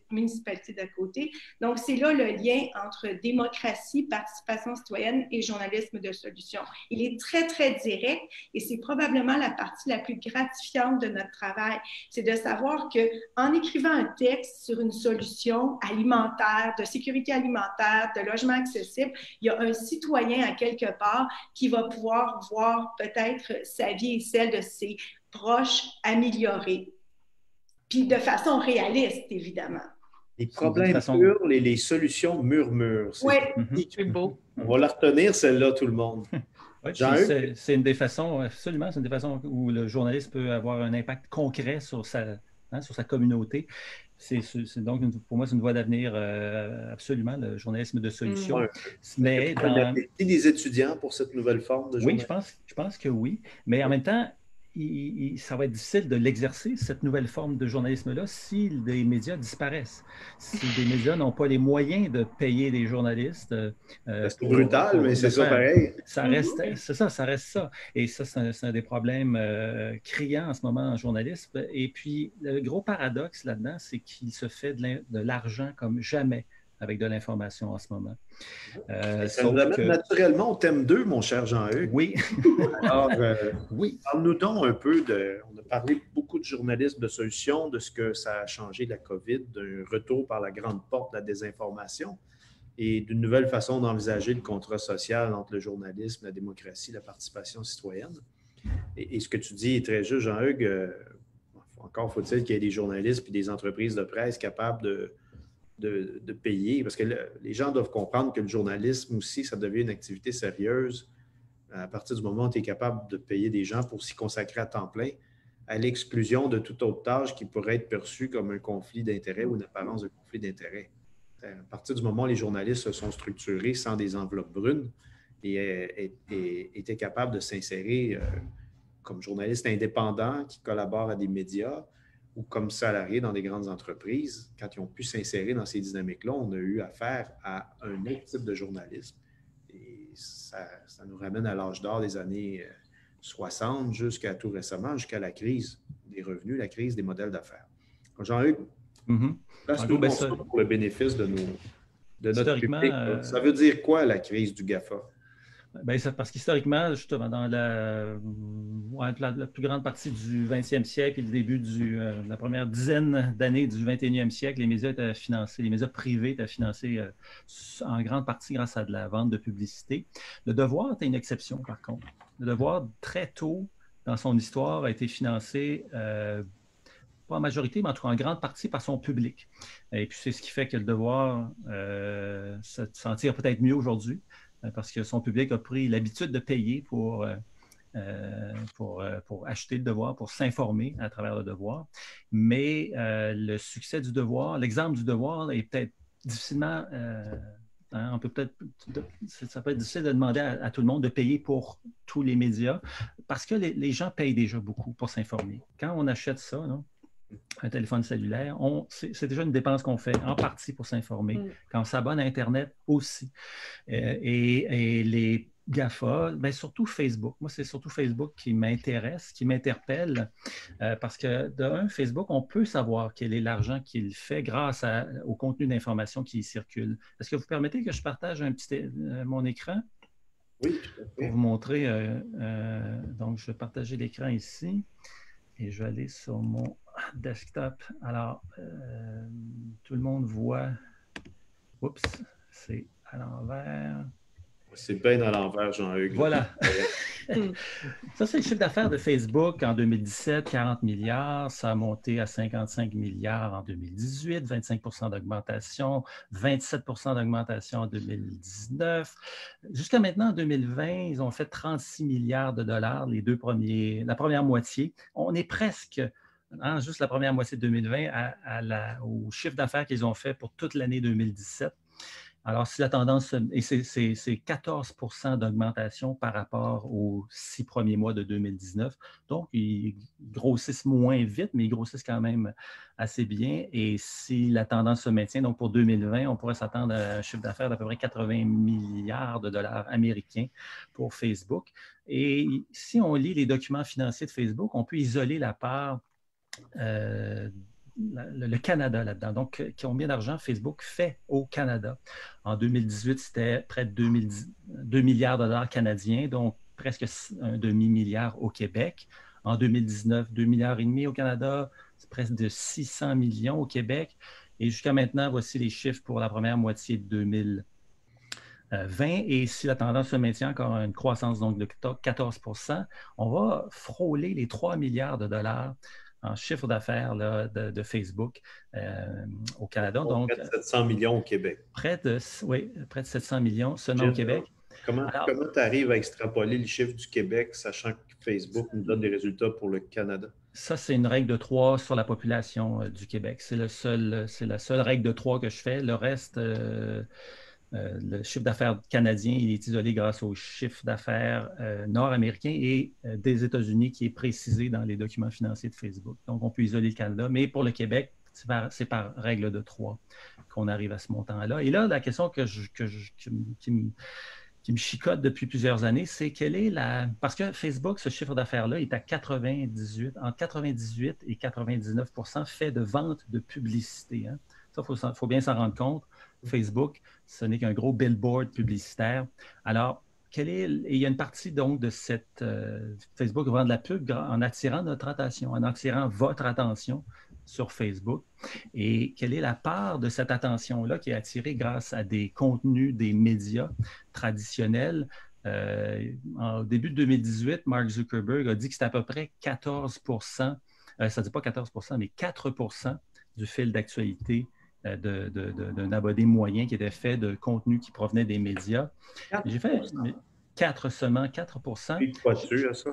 municipalité d'à côté. Donc, c'est là le lien entre démocratie, participation citoyenne et journalisme de solution. Il est très, très direct et c'est probablement la partie la plus gratifiante de notre travail. C'est de savoir qu'en écrivant un texte sur une solution alimentaire, de sécurité alimentaire, de logement accessible, il y a un citoyen à quelque part qui va pouvoir voir peut-être sa vie et celle de ses proches améliorée. Puis de façon réaliste, évidemment. Les problèmes hurlent et les solutions murmurent. Oui, c'est beau. On va la retenir, celle-là, tout le monde. Oui, c'est une des façons, absolument, c'est une des façons où le journaliste peut avoir un impact concret sur sa communauté. Donc, pour moi, c'est une voie d'avenir, absolument, le journalisme de solution. Ouais. Mais des étudiants pour cette nouvelle forme de journalisme? Oui, je pense que oui. Mais en même temps, ça va être difficile de l'exercer, cette nouvelle forme de journalisme-là, si les médias disparaissent. Si les médias n'ont pas les moyens de payer des journalistes. C'est brutal, mais c'est ça pareil. Ça reste ça. Et ça, c'est un des problèmes criants en ce moment en journalisme. Et puis, le gros paradoxe là-dedans, c'est qu'il se fait de l'argent comme jamais avec de l'information en ce moment. Ça nous amène naturellement au thème 2, mon cher Jean-Hugues. Oui. Alors, oui. Parle-nous donc un peu on a parlé beaucoup de journalisme de solution, de ce que ça a changé de la COVID, d'un retour par la grande porte de la désinformation et d'une nouvelle façon d'envisager le contrat social entre le journalisme, la démocratie, la participation citoyenne. Et ce que tu dis est très juste, Jean-Hugues. Encore faut-il qu'il y ait des journalistes et des entreprises de presse capables de payer, parce que les gens doivent comprendre que le journalisme aussi, ça devient une activité sérieuse à partir du moment où tu es capable de payer des gens pour s'y consacrer à temps plein, à l'exclusion de toute autre tâche qui pourrait être perçue comme un conflit d'intérêts ou une apparence de conflit d'intérêts. À partir du moment où les journalistes se sont structurés sans des enveloppes brunes et étaient capables de s'insérer comme journalistes indépendants qui collaborent à des médias, ou comme salariés dans des grandes entreprises, quand ils ont pu s'insérer dans ces dynamiques-là, on a eu affaire à un autre type de journalisme. Et ça nous ramène à l'âge d'or des années 60 jusqu'à tout récemment, jusqu'à la crise des revenus, la crise des modèles d'affaires. Jean-Hugues, place-nous pour le bénéfice de notre public. Ça veut dire quoi, la crise du GAFA? Parce qu'historiquement, justement, dans la plus grande partie du 20e siècle et le début de la première dizaine d'années du 21e siècle, les médias étaient financés, les médias privés étaient financés en grande partie grâce à de la vente de publicité. Le Devoir était une exception, par contre. Le Devoir, très tôt dans son histoire, a été financé, pas en majorité, mais en tout cas en grande partie par son public. Et puis, c'est ce qui fait que le Devoir s'en tire peut-être mieux aujourd'hui, parce que son public a pris l'habitude de payer pour acheter le Devoir, pour s'informer à travers le Devoir. Mais le succès du Devoir, l'exemple du Devoir est peut-être difficilement... ça peut être difficile de demander à tout le monde de payer pour tous les médias, parce que les gens payent déjà beaucoup pour s'informer. Quand on achète ça, là, un téléphone cellulaire, c'est déjà une dépense qu'on fait en partie pour s'informer. Quand on s'abonne à Internet aussi. Et les GAFA, surtout Facebook. Moi, c'est surtout Facebook qui m'intéresse, qui m'interpelle, parce que d'un, Facebook, on peut savoir quel est l'argent qu'il fait grâce au contenu d'information qui circule. Est-ce que vous permettez que je partage mon écran? Oui, tout à fait. Pour vous montrer. Donc, je vais partager l'écran ici et je vais aller sur mon desktop. Alors, tout le monde voit... Oups, c'est à l'envers. C'est bien à l'envers, Jean-Hugues. Voilà. Ça, c'est le chiffre d'affaires de Facebook en 2017, 40 milliards. Ça a monté à 55 milliards en 2018, 25 d'augmentation, 27 d'augmentation en 2019. Jusqu'à maintenant, en 2020, ils ont fait 36 milliards de dollars, la première moitié. On est presque... juste la première moitié de 2020 au chiffre d'affaires qu'ils ont fait pour toute l'année 2017. Alors, si la tendance, et c'est 14 d'augmentation par rapport aux 6 premiers mois de 2019. Donc, ils grossissent moins vite, mais ils grossissent quand même assez bien. Et si la tendance se maintient, donc pour 2020, on pourrait s'attendre à un chiffre d'affaires d'à peu près 80 milliards de dollars américains pour Facebook. Et si on lit les documents financiers de Facebook, on peut isoler la part le Canada là-dedans. Donc, combien d'argent Facebook fait au Canada? En 2018, c'était près de 2 milliards de dollars canadiens, donc presque un demi-milliard au Québec. En 2019, 2 milliards et demi au Canada, c'est presque de 600 millions au Québec. Et jusqu'à maintenant, voici les chiffres pour la première moitié de 2020. Et si la tendance se maintient, encore une croissance donc de 14 on va frôler les 3 milliards de dollars en chiffre d'affaires de Facebook au Canada. Donc, près de 700 millions au Québec. Près de 700 millions seulement au Québec. Comment tu arrives à extrapoler le chiffre du Québec, sachant que Facebook nous donne des résultats pour le Canada? Ça, c'est une règle de 3 sur la population du Québec. C'est la seule règle de 3 que je fais. Le reste, le chiffre d'affaires canadien, il est isolé grâce au chiffre d'affaires nord-américain et des États-Unis qui est précisé dans les documents financiers de Facebook. Donc, on peut isoler le Canada, mais pour le Québec, c'est par règle de 3 qu'on arrive à ce montant-là. Et là, la question qui me chicote depuis plusieurs années, c'est quelle est parce que Facebook, ce chiffre d'affaires-là, est à entre 98 et 99 fait de vente de publicité. Hein. Ça, il faut bien s'en rendre compte. Facebook, ce n'est qu'un gros billboard publicitaire. Alors, il y a une partie donc de cette Facebook vend de la pub en attirant notre attention, en attirant votre attention sur Facebook. Et quelle est la part de cette attention-là qui est attirée grâce à des contenus des médias traditionnels? Au début de 2018, Mark Zuckerberg a dit que c'était à peu près 14 ça ne dit pas 14 mais 4 du fil d'actualité d'un abonné moyen qui était fait de contenu qui provenait des médias. J'ai fait 4 Pas sûr à ça?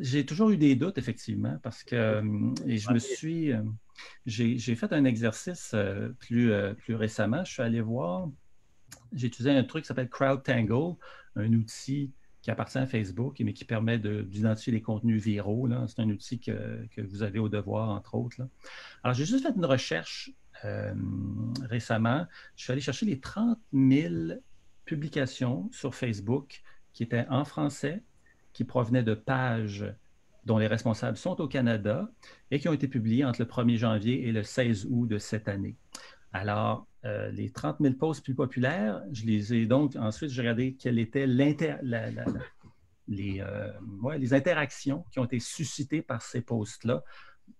J'ai toujours eu des doutes, effectivement, parce que j'ai fait un exercice plus récemment. Je suis allé voir, j'ai utilisé un truc qui s'appelle CrowdTangle, un outil qui appartient à Facebook, mais qui permet d'identifier les contenus viraux. C'est un outil que vous avez au devoir, entre autres. Là. Alors, j'ai juste fait une recherche récemment. Je suis allé chercher les 30 000 publications sur Facebook qui étaient en français, qui provenaient de pages dont les responsables sont au Canada et qui ont été publiées entre le 1er janvier et le 16 août de cette année. Alors, les 30 000 posts plus populaires, je les ai donc, ensuite, j'ai regardé quelles étaient les interactions qui ont été suscitées par ces posts-là,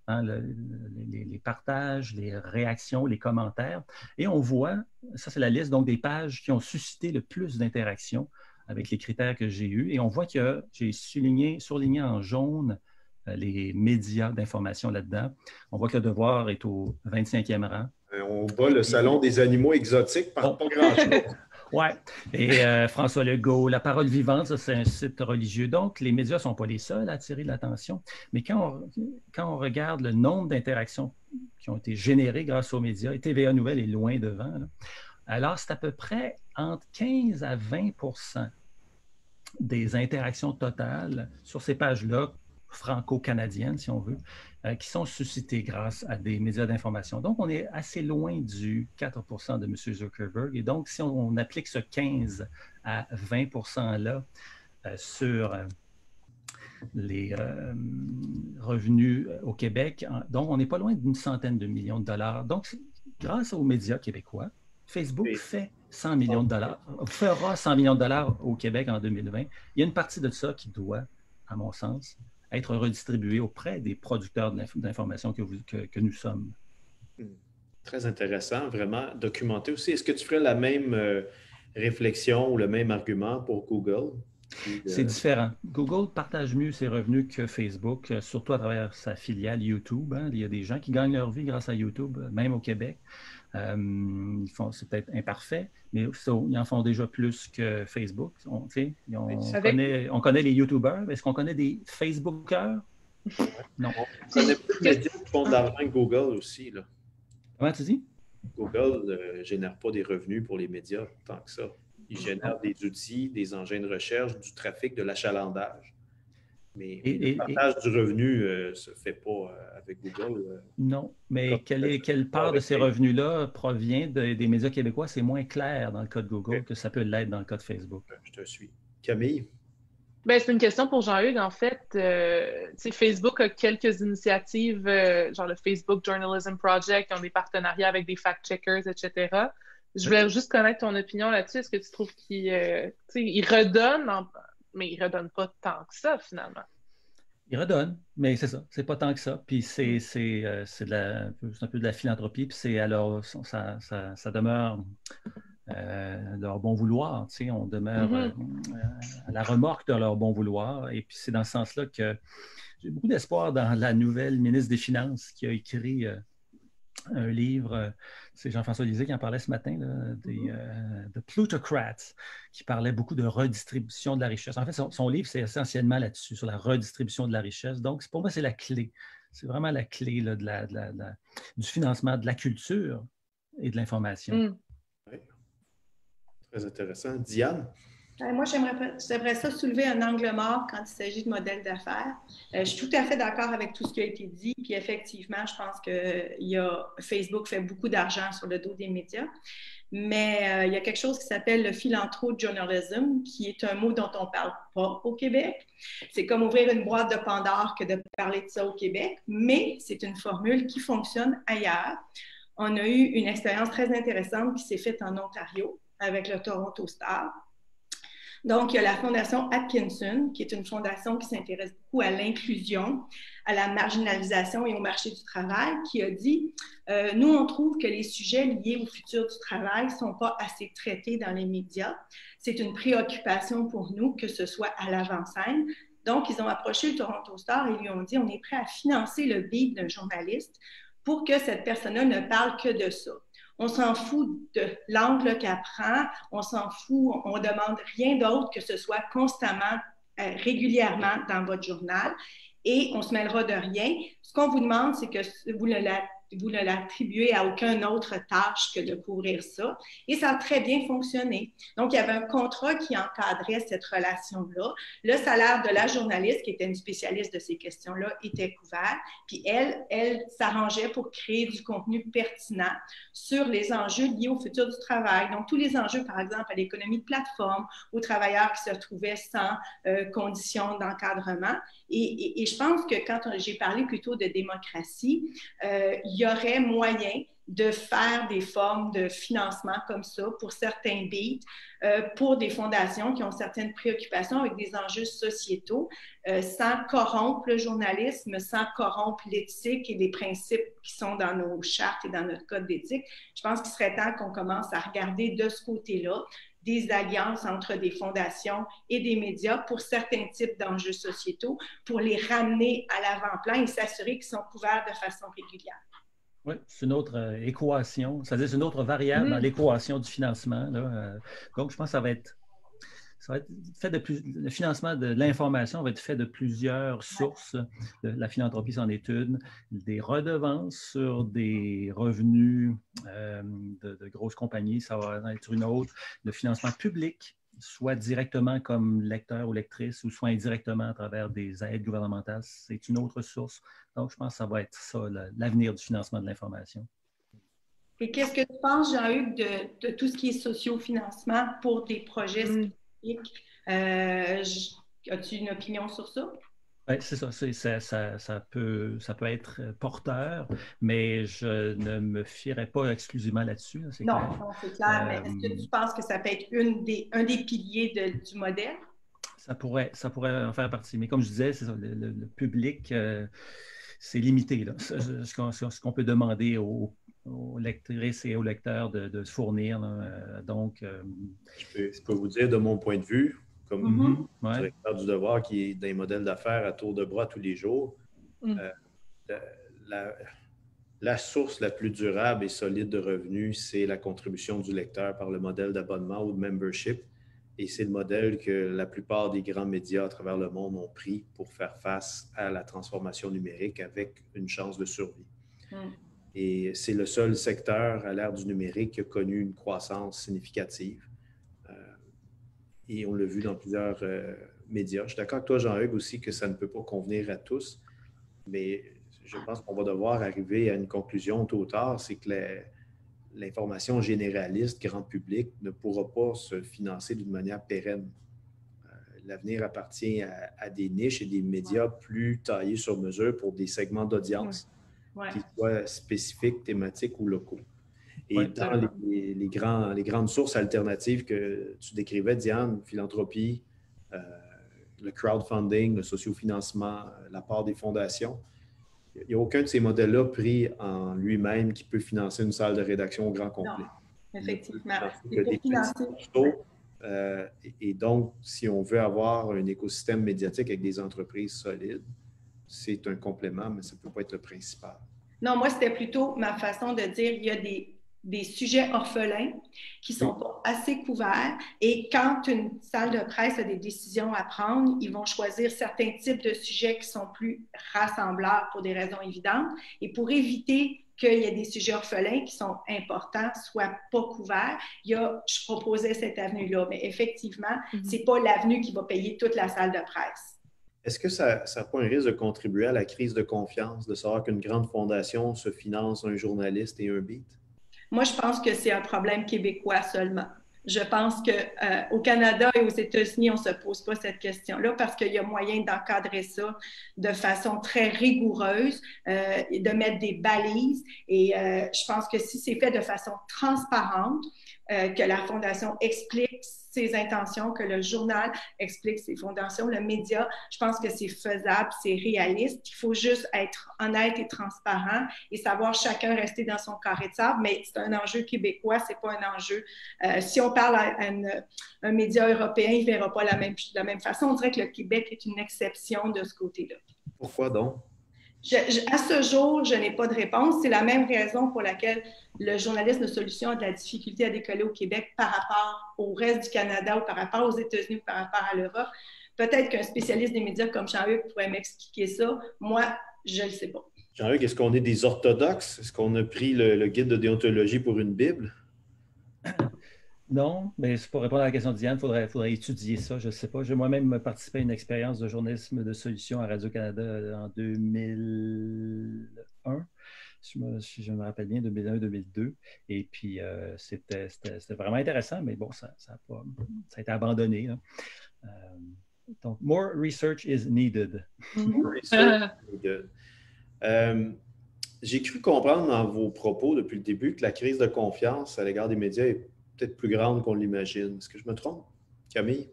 hein, les partages, les réactions, les commentaires. Et on voit, ça c'est la liste donc des pages qui ont suscité le plus d'interactions avec les critères que j'ai eus. Et on voit que j'ai surligné en jaune les médias d'information là-dedans. On voit que Le Devoir est au 25e rang. On bat le Salon des animaux exotiques par pas grand-chose. Oui. Et François Legault, La Parole vivante, ça, c'est un site religieux. Donc, les médias ne sont pas les seuls à attirer l'attention. Mais quand on regarde le nombre d'interactions qui ont été générées grâce aux médias, et TVA Nouvelles est loin devant, là, alors c'est à peu près entre 15 à 20 des interactions totales sur ces pages-là, franco-canadiennes, si on veut, qui sont suscitées grâce à des médias d'information. Donc, on est assez loin du 4 de M. Zuckerberg. Et donc, si on applique ce 15 à 20 %-là sur les revenus au Québec, donc on n'est pas loin d'une centaine de millions de dollars. Donc, grâce aux médias québécois, Facebook fait 100 millions de dollars, fera 100 millions de dollars au Québec en 2020. Il y a une partie de ça qui doit, à mon sens, être redistribuée auprès des producteurs d'informations que nous sommes. Très intéressant, vraiment documenté aussi. Est-ce que tu ferais la même réflexion ou le même argument pour Google? C'est différent. Google partage mieux ses revenus que Facebook, surtout à travers sa filiale YouTube. Hein. Il y a des gens qui gagnent leur vie grâce à YouTube, même au Québec. C'est peut-être imparfait, mais ils en font déjà plus que Facebook. On connaît les YouTubers. Est-ce qu'on connaît des Facebookers? Non. On connaît plus les médias qui font de l'argent que Google aussi. Là. Comment tu dis? Google ne génère pas des revenus pour les médias tant que ça. Ils génèrent des outils, des engins de recherche, du trafic, de l'achalandage. Mais le partage du revenu ne se fait pas avec Google. Non, mais quelle part de ces revenus-là provient des médias québécois? C'est moins clair dans le cas de Google que ça peut l'être dans le cas de Facebook. Je te suis. Camille? Ben, c'est une question pour Jean-Hugues. En fait, Facebook a quelques initiatives, genre le Facebook Journalism Project, qui ont des partenariats avec des fact-checkers, etc. Je voulais juste connaître ton opinion là-dessus. Est-ce que tu trouves qu'il redonne, mais il redonne pas tant que ça, finalement? Il redonne, mais c'est ça. C'est pas tant que ça. Puis c'est un peu de la philanthropie. Puis alors, ça demeure leur bon vouloir. On demeure à la remorque de leur bon vouloir. Et puis c'est dans ce sens-là que j'ai beaucoup d'espoir dans la nouvelle ministre des Finances qui a écrit un livre, c'est Jean-François Lisée qui en parlait ce matin, The Plutocrats, qui parlait beaucoup de redistribution de la richesse. En fait, son livre, c'est essentiellement là-dessus, sur la redistribution de la richesse. Donc, pour moi, c'est la clé. C'est vraiment la clé là, du financement de la culture et de l'information. Oui. Très intéressant. Diane? Moi, j'aimerais ça soulever un angle mort quand il s'agit de modèles d'affaires. Je suis tout à fait d'accord avec tout ce qui a été dit. Puis effectivement, je pense que Facebook fait beaucoup d'argent sur le dos des médias. Mais il y a quelque chose qui s'appelle le philanthrojournalism, qui est un mot dont on ne parle pas au Québec. C'est comme ouvrir une boîte de Pandore que de parler de ça au Québec, mais c'est une formule qui fonctionne ailleurs. On a eu une expérience très intéressante qui s'est faite en Ontario avec le Toronto Star. Donc, il y a la Fondation Atkinson, qui est une fondation qui s'intéresse beaucoup à l'inclusion, à la marginalisation et au marché du travail, qui a dit nous, on trouve que les sujets liés au futur du travail ne sont pas assez traités dans les médias. C'est une préoccupation pour nous que ce soit à l'avant-scène. Donc, ils ont approché le Toronto Star et lui ont dit on est prêt à financer le beat d'un journaliste pour que cette personne-là ne parle que de ça. On s'en fout de l'angle qu'elle prend, on s'en fout, on ne demande rien d'autre que ce soit constamment, régulièrement dans votre journal et on ne se mêlera de rien. Ce qu'on vous demande, c'est que vous ne l'attribuez à aucune autre tâche que de couvrir ça. Et ça a très bien fonctionné. Donc, il y avait un contrat qui encadrait cette relation-là. Le salaire de la journaliste, qui était une spécialiste de ces questions-là, était couvert. Puis elle s'arrangeait pour créer du contenu pertinent sur les enjeux liés au futur du travail. Donc, tous les enjeux, par exemple, à l'économie de plateforme, aux travailleurs qui se retrouvaient sans conditions d'encadrement. Et je pense que quand j'ai parlé plutôt de démocratie, il y aurait moyen de faire des formes de financement comme ça pour certains beats, pour des fondations qui ont certaines préoccupations avec des enjeux sociétaux, sans corrompre le journalisme, sans corrompre l'éthique et les principes qui sont dans nos chartes et dans notre code d'éthique. Je pense qu'il serait temps qu'on commence à regarder de ce côté-là des alliances entre des fondations et des médias pour certains types d'enjeux sociétaux, pour les ramener à l'avant-plan et s'assurer qu'ils sont couverts de façon régulière. Oui, c'est une autre équation, c'est-à-dire une autre variable dans l'équation du financement. Là. Donc, je pense que ça va être fait le financement de l'information va être fait de plusieurs sources. La philanthropie, c'en est une. Des redevances sur des revenus de grosses compagnies, ça va en être une autre. Le financement public, soit directement comme lecteur ou lectrice, ou soit indirectement à travers des aides gouvernementales, c'est une autre source. Donc, je pense que ça va être ça, l'avenir du financement de l'information. Et qu'est-ce que tu penses, Jean-Hugues, de tout ce qui est socio-financement pour des projets spécifiques? As-tu une opinion sur ça? Oui, c'est ça. Ça peut être porteur, mais je ne me fierai pas exclusivement là-dessus. Là, non, c'est clair. Mais est-ce que tu penses que ça peut être un des piliers du modèle? Ça pourrait en faire partie. Mais comme je disais, c'est ça, le public, c'est limité. Là. Ce qu'on peut demander aux lectrices et aux lecteurs de se fournir. Donc, je peux vous dire de mon point de vue, comme directeur du Devoir qui est dans les modèles d'affaires à tour de bras tous les jours, la source la plus durable et solide de revenus, c'est la contribution du lecteur par le modèle d'abonnement ou de membership. Et c'est le modèle que la plupart des grands médias à travers le monde ont pris pour faire face à la transformation numérique avec une chance de survie. Et c'est le seul secteur à l'ère du numérique qui a connu une croissance significative. Et on l'a vu dans plusieurs médias. Je suis d'accord avec toi, Jean-Hugues, aussi, que ça ne peut pas convenir à tous, mais je pense qu'on va devoir arriver à une conclusion tôt ou tard, c'est que l'information généraliste, grand public, ne pourra pas se financer d'une manière pérenne. L'avenir appartient à des niches et des médias plus taillés sur mesure pour des segments d'audience qui soient spécifiques, thématiques ou locaux. Et dans les grandes sources alternatives que tu décrivais, Diane, philanthropie, le crowdfunding, le sociofinancement, la part des fondations, il n'y a aucun de ces modèles-là pris en lui-même qui peut financer une salle de rédaction au grand complet. Non, effectivement. Et donc, si on veut avoir un écosystème médiatique avec des entreprises solides, c'est un complément, mais ça ne peut pas être le principal. Non, moi, c'était plutôt ma façon de dire il y a des sujets orphelins qui ne sont pas assez couverts et quand une salle de presse a des décisions à prendre, ils vont choisir certains types de sujets qui sont plus rassembleurs pour des raisons évidentes et pour éviter qu'il y ait des sujets orphelins qui sont importants, soient pas couverts. Je proposais cette avenue-là, mais effectivement, c'est pas l'avenue qui va payer toute la salle de presse. Est-ce que ça n'a pas un risque de contribuer à la crise de confiance, de savoir qu'une grande fondation se finance un journaliste et un beat? Moi, je pense que c'est un problème québécois seulement. Je pense qu'au Canada et aux États-Unis, on ne se pose pas cette question-là parce qu'il y a moyen d'encadrer ça de façon très rigoureuse, et de mettre des balises. Et je pense que si c'est fait de façon transparente, que la Fondation explique ses intentions, que le journal explique ses fondations, le média, je pense que c'est faisable, c'est réaliste. Il faut juste être honnête et transparent et savoir chacun rester dans son carré de sable, mais c'est un enjeu québécois, c'est pas un enjeu. Si on parle à un média européen, il ne verra pas de la même façon. On dirait que le Québec est une exception de ce côté-là. Pourquoi donc? À ce jour, je n'ai pas de réponse. C'est la même raison pour laquelle le journalisme de solution a de la difficulté à décoller au Québec par rapport au reste du Canada ou par rapport aux États-Unis ou par rapport à l'Europe. Peut-être qu'un spécialiste des médias comme Jean-Hugues pourrait m'expliquer ça. Moi, je ne le sais pas. Jean-Hugues, est-ce qu'on est des orthodoxes? Est-ce qu'on a pris le guide de déontologie pour une Bible? Non, mais pour répondre à la question de Diane, il faudrait étudier ça. Je ne sais pas. J'ai moi-même participé à une expérience de journalisme de solution à Radio-Canada en 2001. Si je me rappelle bien, 2001-2002. Et puis, c'était vraiment intéressant, mais bon, ça a été abandonné. Donc, more research is needed. Research needed. J'ai cru comprendre dans vos propos depuis le début que la crise de confiance à l'égard des médias est peut-être plus grande qu'on l'imagine. Est-ce que je me trompe, Camille?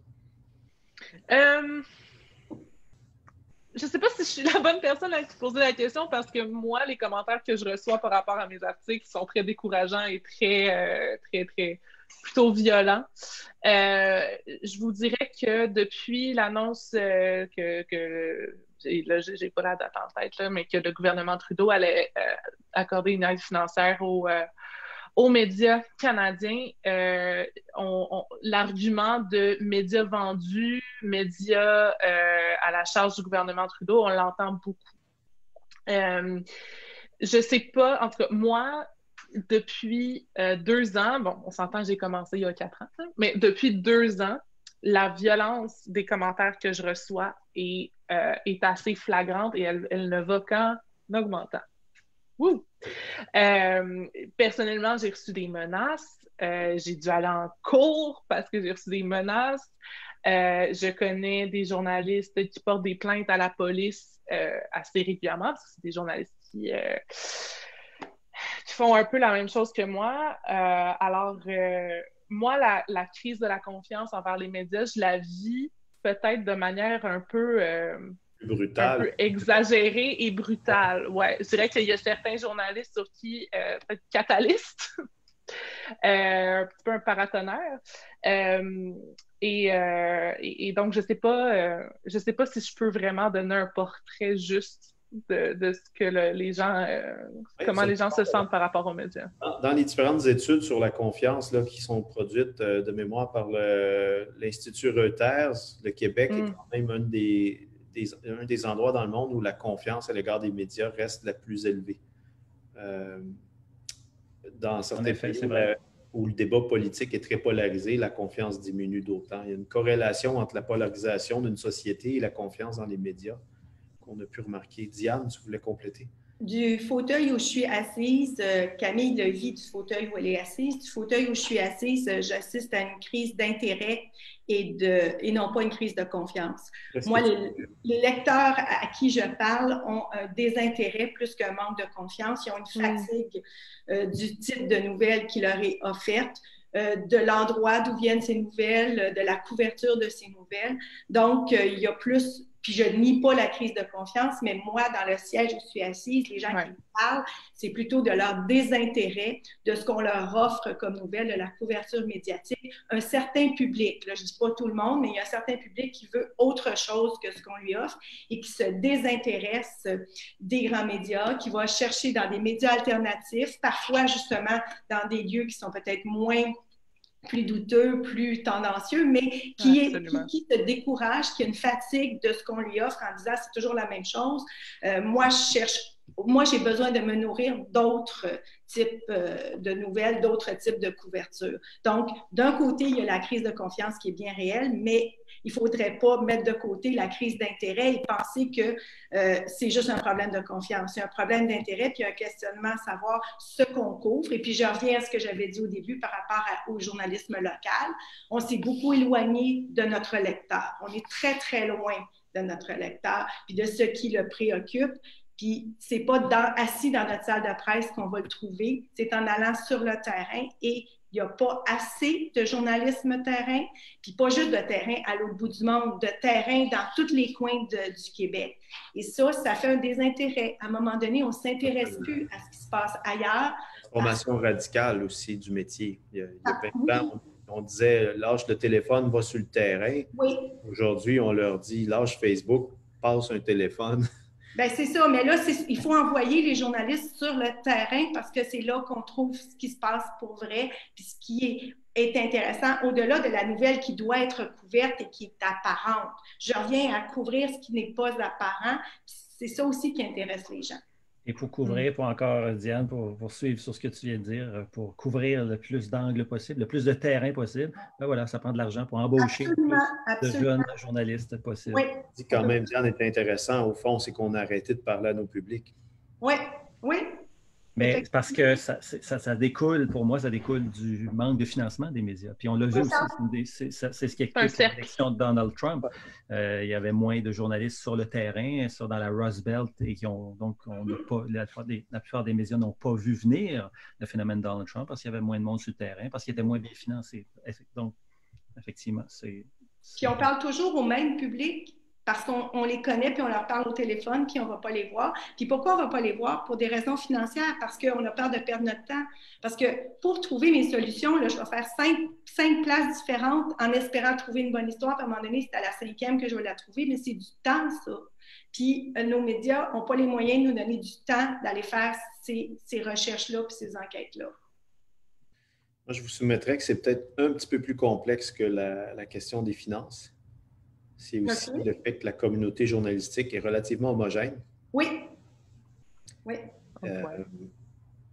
Je ne sais pas si je suis la bonne personne à te poser la question parce que moi, les commentaires que je reçois par rapport à mes articles sont très décourageants et très plutôt violents. Je vous dirais que depuis l'annonce que là, j'ai pas la date en tête, là, mais que le gouvernement Trudeau allait accorder une aide financière aux médias canadiens, l'argument de médias vendus, médias à la charge du gouvernement Trudeau, on l'entend beaucoup. Je sais pas, en tout cas, moi, depuis 2 ans, bon, on s'entend, j'ai commencé il y a 4 ans, mais depuis 2 ans, la violence des commentaires que je reçois est assez flagrante et elle ne va qu'en augmentant. Wouh! Personnellement, j'ai reçu des menaces. J'ai dû aller en cours parce que j'ai reçu des menaces. Je connais des journalistes qui portent des plaintes à la police assez régulièrement parce que c'est des journalistes qui font un peu la même chose que moi. Moi, la crise de la confiance envers les médias, je la vis peut-être de manière un peu exagérée et brutale. Ouais, je dirais qu'il y a certains journalistes sur qui, peut-être catalystes, un petit peu un paratonnerre. Et donc, je sais pas si je peux vraiment donner un portrait juste de ce que les gens, comment les gens se sentent par rapport aux médias. Dans les différentes études sur la confiance là, qui sont produites de mémoire par l'Institut Reuters, le Québec est quand même un des endroits dans le monde où la confiance à l'égard des médias reste la plus élevée. dans certains pays où le débat politique est très polarisé, la confiance diminue d'autant. Il y a une corrélation entre la polarisation d'une société et la confiance dans les médias qu'on a pu remarquer. Diane, tu voulais compléter? Du fauteuil où je suis assise, Camille le vit du fauteuil où elle est assise. Du fauteuil où je suis assise, j'assiste à une crise d'intérêt et non pas une crise de confiance. Moi, les lecteurs à qui je parle ont un désintérêt plus qu'un manque de confiance. Ils ont une fatigue du type de nouvelles qui leur est offerte, de l'endroit d'où viennent ces nouvelles, de la couverture de ces nouvelles. Donc, il y a plus... Puis je ne nie pas la crise de confiance, mais moi, dans le siège où je suis assise, les gens qui me parlent, c'est plutôt de leur désintérêt, de ce qu'on leur offre comme nouvelle, de la couverture médiatique. Un certain public, là, je ne dis pas tout le monde, mais il y a un certain public qui veut autre chose que ce qu'on lui offre et qui se désintéresse des grands médias, qui va chercher dans des médias alternatifs, parfois justement dans des lieux qui sont peut-être plus douteux, plus tendancieux, mais qui se décourage, qui a une fatigue de ce qu'on lui offre en disant c'est toujours la même chose. Moi, j'ai besoin de me nourrir d'autres types de nouvelles, d'autres types de couverture. Donc, d'un côté, il y a la crise de confiance qui est bien réelle, mais il ne faudrait pas mettre de côté la crise d'intérêt et penser que c'est juste un problème de confiance. C'est un problème d'intérêt, puis un questionnement à savoir ce qu'on couvre. Et puis, je reviens à ce que j'avais dit au début par rapport au journalisme local. On s'est beaucoup éloigné de notre lecteur. On est très, très loin de notre lecteur, puis de ce qui le préoccupe. Puis, c'est pas assis dans notre salle de presse qu'on va le trouver, c'est en allant sur le terrain et il n'y a pas assez de journalisme terrain, puis pas juste de terrain à l'autre bout du monde, de terrain dans tous les coins du Québec. Et ça fait un désintérêt. À un moment donné, on ne s'intéresse plus à ce qui se passe ailleurs. Formation radicale aussi du métier. Il y a 20 ans, on disait « lâche le téléphone, va sur le terrain ». Oui. Aujourd'hui, on leur dit « lâche Facebook, passe un téléphone ». Bien, c'est ça, mais là, il faut envoyer les journalistes sur le terrain parce que c'est là qu'on trouve ce qui se passe pour vrai, puis ce qui est intéressant, au-delà de la nouvelle qui doit être couverte et qui est apparente. Je reviens à couvrir ce qui n'est pas apparent, c'est ça aussi qui intéresse les gens. Et pour couvrir, pour encore, Diane, pour suivre sur ce que tu viens de dire, pour couvrir le plus d'angles possible, le plus de terrain possible, ben voilà, ça prend de l'argent pour embaucher le plus de jeunes journalistes possible. Oui. Quand même, Diane, est intéressant, au fond, c'est qu'on a arrêté de parler à nos publics. Oui, oui. Mais parce que ça découle, pour moi, ça découle du manque de financement des médias. Puis on l'a vu aussi, c'est ce qui explique l'élection de Donald Trump. Il y avait moins de journalistes sur le terrain, dans la Rust Belt, et la plupart des médias n'ont pas vu venir le phénomène Donald Trump parce qu'il y avait moins de monde sur le terrain, parce qu'il était moins bien financé. Donc, effectivement, c'est... Puis on parle toujours au même public. Parce qu'on les connaît, puis on leur parle au téléphone, puis on ne va pas les voir. Puis pourquoi on ne va pas les voir? Pour des raisons financières, parce qu'on a peur de perdre notre temps. Parce que pour trouver mes solutions, là, je vais faire cinq places différentes en espérant trouver une bonne histoire. Puis à un moment donné, c'est à la 5e que je vais la trouver, mais c'est du temps, ça. Puis nos médias n'ont pas les moyens de nous donner du temps d'aller faire ces recherches-là puis ces enquêtes-là. Moi, je vous soumettrais que c'est peut-être un petit peu plus complexe que la question des finances. C'est aussi le fait que la communauté journalistique est relativement homogène. Oui. Oui.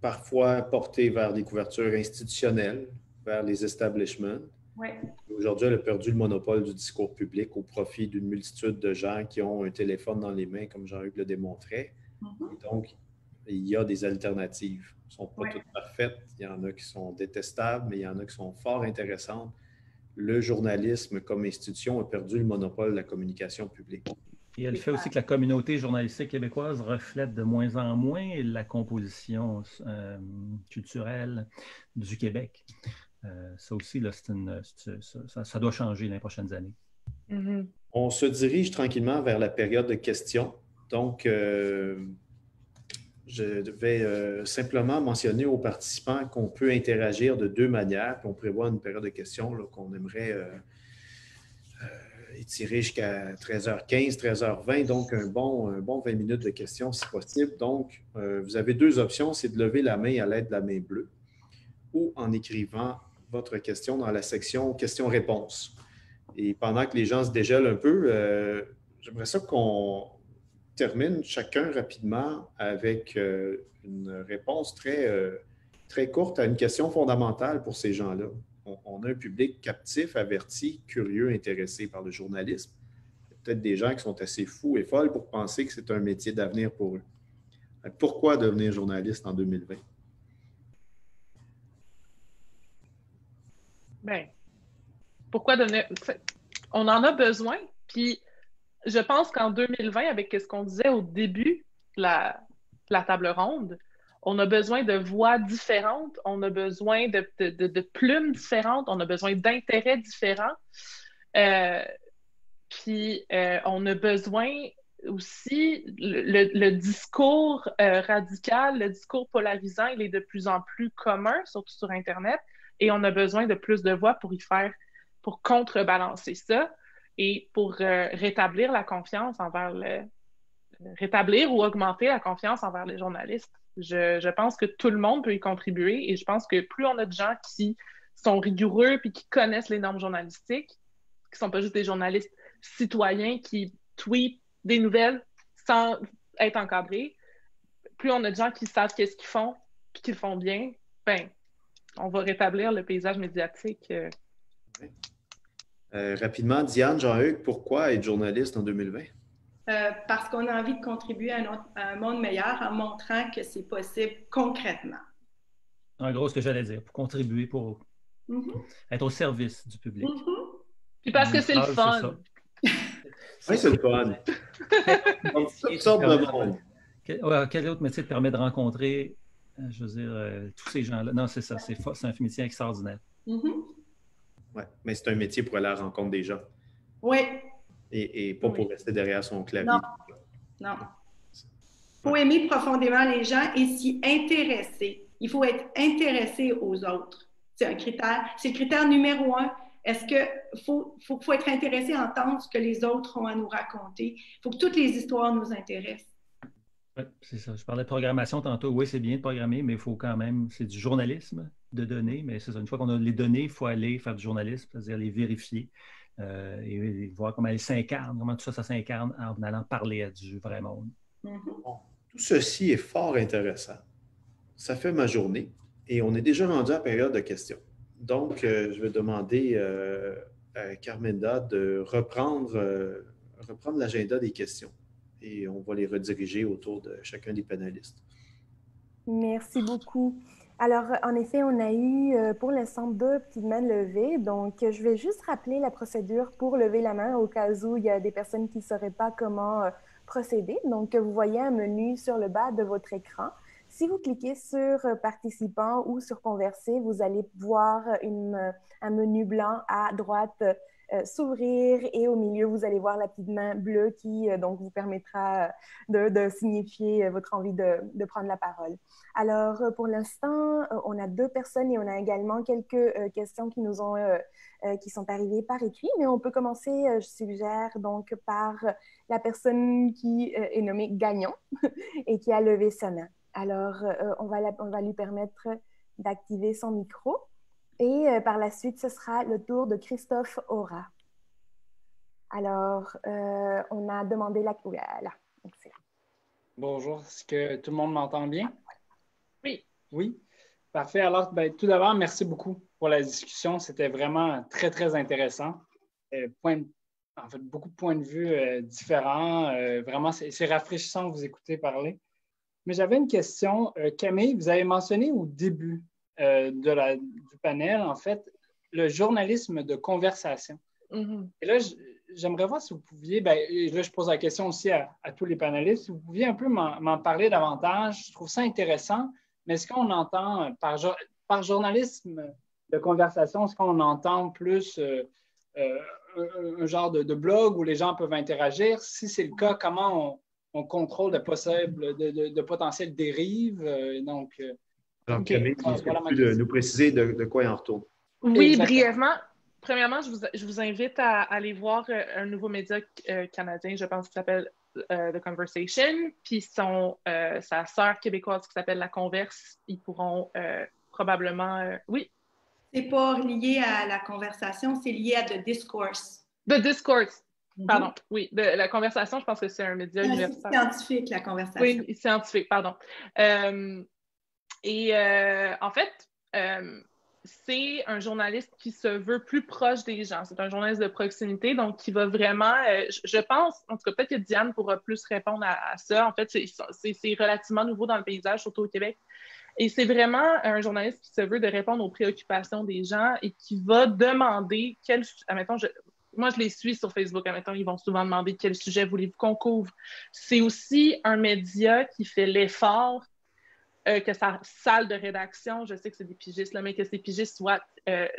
Parfois portée vers des couvertures institutionnelles, vers les establishments. Oui. Aujourd'hui, elle a perdu le monopole du discours public au profit d'une multitude de gens qui ont un téléphone dans les mains, comme Jean-Hugues le démontrait. Et donc, il y a des alternatives. Elles ne sont pas toutes parfaites. Il y en a qui sont détestables, mais il y en a qui sont fort intéressantes. Le journalisme comme institution a perdu le monopole de la communication publique. Et elle fait aussi que la communauté journalistique québécoise reflète de moins en moins la composition culturelle du Québec. Ça aussi, là, ça doit changer dans les prochaines années. Mm-hmm. On se dirige tranquillement vers la période de questions. Donc, je vais simplement mentionner aux participants qu'on peut interagir de deux manières. Puis on prévoit une période de questions là, qu'on aimerait étirer jusqu'à 13h15, 13h20. Donc, un bon 20 minutes de questions si possible. Donc, vous avez deux options. C'est de lever la main à l'aide de la main bleue ou en écrivant votre question dans la section questions-réponses. Et pendant que les gens se dégèlent un peu, j'aimerais ça qu'on termine chacun rapidement avec une réponse très courte à une question fondamentale pour ces gens-là. On a un public captif, averti, curieux, intéressé par le journalisme. Il y a peut-être des gens qui sont assez fous et folles pour penser que c'est un métier d'avenir pour eux. Pourquoi devenir journaliste en 2020? Bien, pourquoi devenir... On en a besoin, puis je pense qu'en 2020, avec ce qu'on disait au début de la table ronde, on a besoin de voix différentes, on a besoin de plumes différentes, on a besoin d'intérêts différents. Puis on a besoin aussi, le discours radical, le discours polarisant, il est de plus en plus commun, surtout sur Internet, et on a besoin de plus de voix pour contrebalancer ça et pour rétablir la confiance rétablir ou augmenter la confiance envers les journalistes. Je pense que tout le monde peut y contribuer et je pense que plus on a de gens qui sont rigoureux puis qui connaissent les normes journalistiques, qui ne sont pas juste des journalistes citoyens qui tweetent des nouvelles sans être encadrés, plus on a de gens qui savent qu'est-ce qu'ils font puis qu'ils le font bien, ben, on va rétablir le paysage médiatique. Rapidement, Diane, Jean-Hugues, pourquoi être journaliste en 2020? Parce qu'on a envie de contribuer à un monde meilleur en montrant que c'est possible concrètement. En gros, ce que j'allais dire, pour contribuer, pour être au service du public. Puis parce que c'est le fun. Oui, c'est le fun. Toutes sortes de monde. Quel autre métier te permet de rencontrer, je veux dire, tous ces gens-là? Non, c'est ça, c'est un métier extraordinaire. Oui, mais c'est un métier pour aller à la rencontre des gens. Oui. Et pas pour rester derrière son clavier. Non. Il faut aimer profondément les gens et s'y intéresser. Il faut être intéressé aux autres. C'est un critère. C'est le critère numéro 1. Est-ce qu'il faut être intéressé à entendre ce que les autres ont à nous raconter? Il faut que toutes les histoires nous intéressent. Oui, c'est ça. Je parlais de programmation tantôt. Oui, c'est bien de programmer, mais il faut quand même, c'est du journalisme de données, mais c'est ça. Une fois qu'on a les données, il faut aller faire du journalisme, c'est-à-dire les vérifier et voir comment elles s'incarnent, comment tout ça s'incarne en allant parler à du vrai monde. Bon, tout ceci est fort intéressant. Ça fait ma journée et on est déjà rendu à la période de questions. Donc, je vais demander à Carmenda de reprendre l'agenda des questions et on va les rediriger autour de chacun des panélistes. Merci beaucoup. Alors, en effet, on a eu pour l'instant 2 petites mains levées. Donc, je vais juste rappeler la procédure pour lever la main au cas où il y a des personnes qui ne sauraient pas comment procéder. Donc, vous voyez un menu sur le bas de votre écran. Si vous cliquez sur Participants ou sur Converser, vous allez voir un menu blanc à droite s'ouvrir et au milieu, vous allez voir la petite main bleue qui donc vous permettra de signifier votre envie de prendre la parole. Alors, pour l'instant, on a 2 personnes et on a également quelques questions qui nous ont qui sont arrivées par écrit, mais on peut commencer, je suggère, donc par la personne qui est nommée Gagnon et qui a levé sa main. Alors, on va lui permettre d'activer son micro. Et par la suite, ce sera le tour de Christophe Aura. Alors, on a demandé la... Voilà, excellent. Bonjour, est-ce que tout le monde m'entend bien? Oui. Oui? Parfait. Alors, tout d'abord, merci beaucoup pour la discussion. C'était vraiment très, très intéressant. En fait, beaucoup de points de vue différents. Vraiment, c'est rafraîchissant de vous écouter parler. Mais j'avais une question. Camille, vous avez mentionné au début du panel, en fait, le journalisme de conversation. Et là, j'aimerais voir si vous pouviez, là, je pose la question aussi à tous les panélistes, si vous pouviez un peu m'en parler davantage. Je trouve ça intéressant, mais est-ce qu'on entend, par journalisme de conversation, est-ce qu'on entend plus un genre de blog où les gens peuvent interagir? Si c'est le cas, comment on contrôle de potentielles dérives? Alors, Camille, est-ce que tu peux nous préciser de quoi il en retourne? Oui, exactement. brièvement. Premièrement, je vous invite à aller voir un nouveau média canadien, je pense, qui s'appelle The Conversation, puis sa sœur québécoise qui s'appelle La Converse. Ils pourront probablement... oui. C'est pas lié à la conversation, c'est lié à The Discourse. The Discourse. Pardon, oui. La conversation, je pense que c'est un média universel. C'est scientifique, la conversation. Oui, scientifique, pardon. En fait, c'est un journaliste qui se veut plus proche des gens. C'est un journaliste de proximité, donc qui va vraiment, je pense, en tout cas, peut-être que Diane pourra plus répondre à ça. En fait, c'est relativement nouveau dans le paysage, surtout au Québec. Et c'est vraiment un journaliste qui se veut de répondre aux préoccupations des gens et qui va demander moi, je les suis sur Facebook. Admettons, ils vont souvent demander quel sujet voulez-vous qu'on couvre. C'est aussi un média qui fait l'effort que sa salle de rédaction, je sais que c'est des pigistes, là, mais que ces pigistes soient,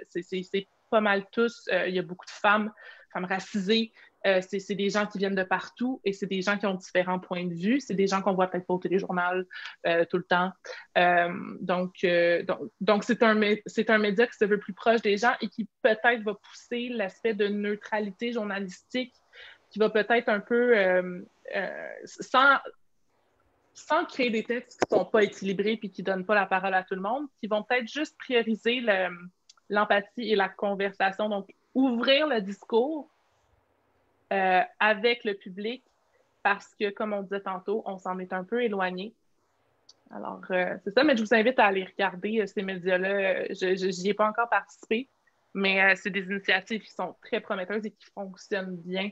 c'est pas mal tous, il y a beaucoup de femmes racisées, c'est des gens qui viennent de partout et c'est des gens qui ont différents points de vue, c'est des gens qu'on voit peut-être pas au téléjournal tout le temps. Donc c'est un média qui se veut plus proche des gens et qui peut-être va pousser l'aspect de neutralité journalistique qui va peut-être un peu, sans créer des textes qui ne sont pas équilibrés et qui ne donnent pas la parole à tout le monde, qui vont peut-être juste prioriser l'empathie et la conversation. Donc, ouvrir le discours avec le public parce que, comme on disait tantôt, on s'en est un peu éloigné. Alors, c'est ça, mais je vous invite à aller regarder ces médias-là. Je n'y ai pas encore participé, mais c'est des initiatives qui sont très prometteuses et qui fonctionnent bien.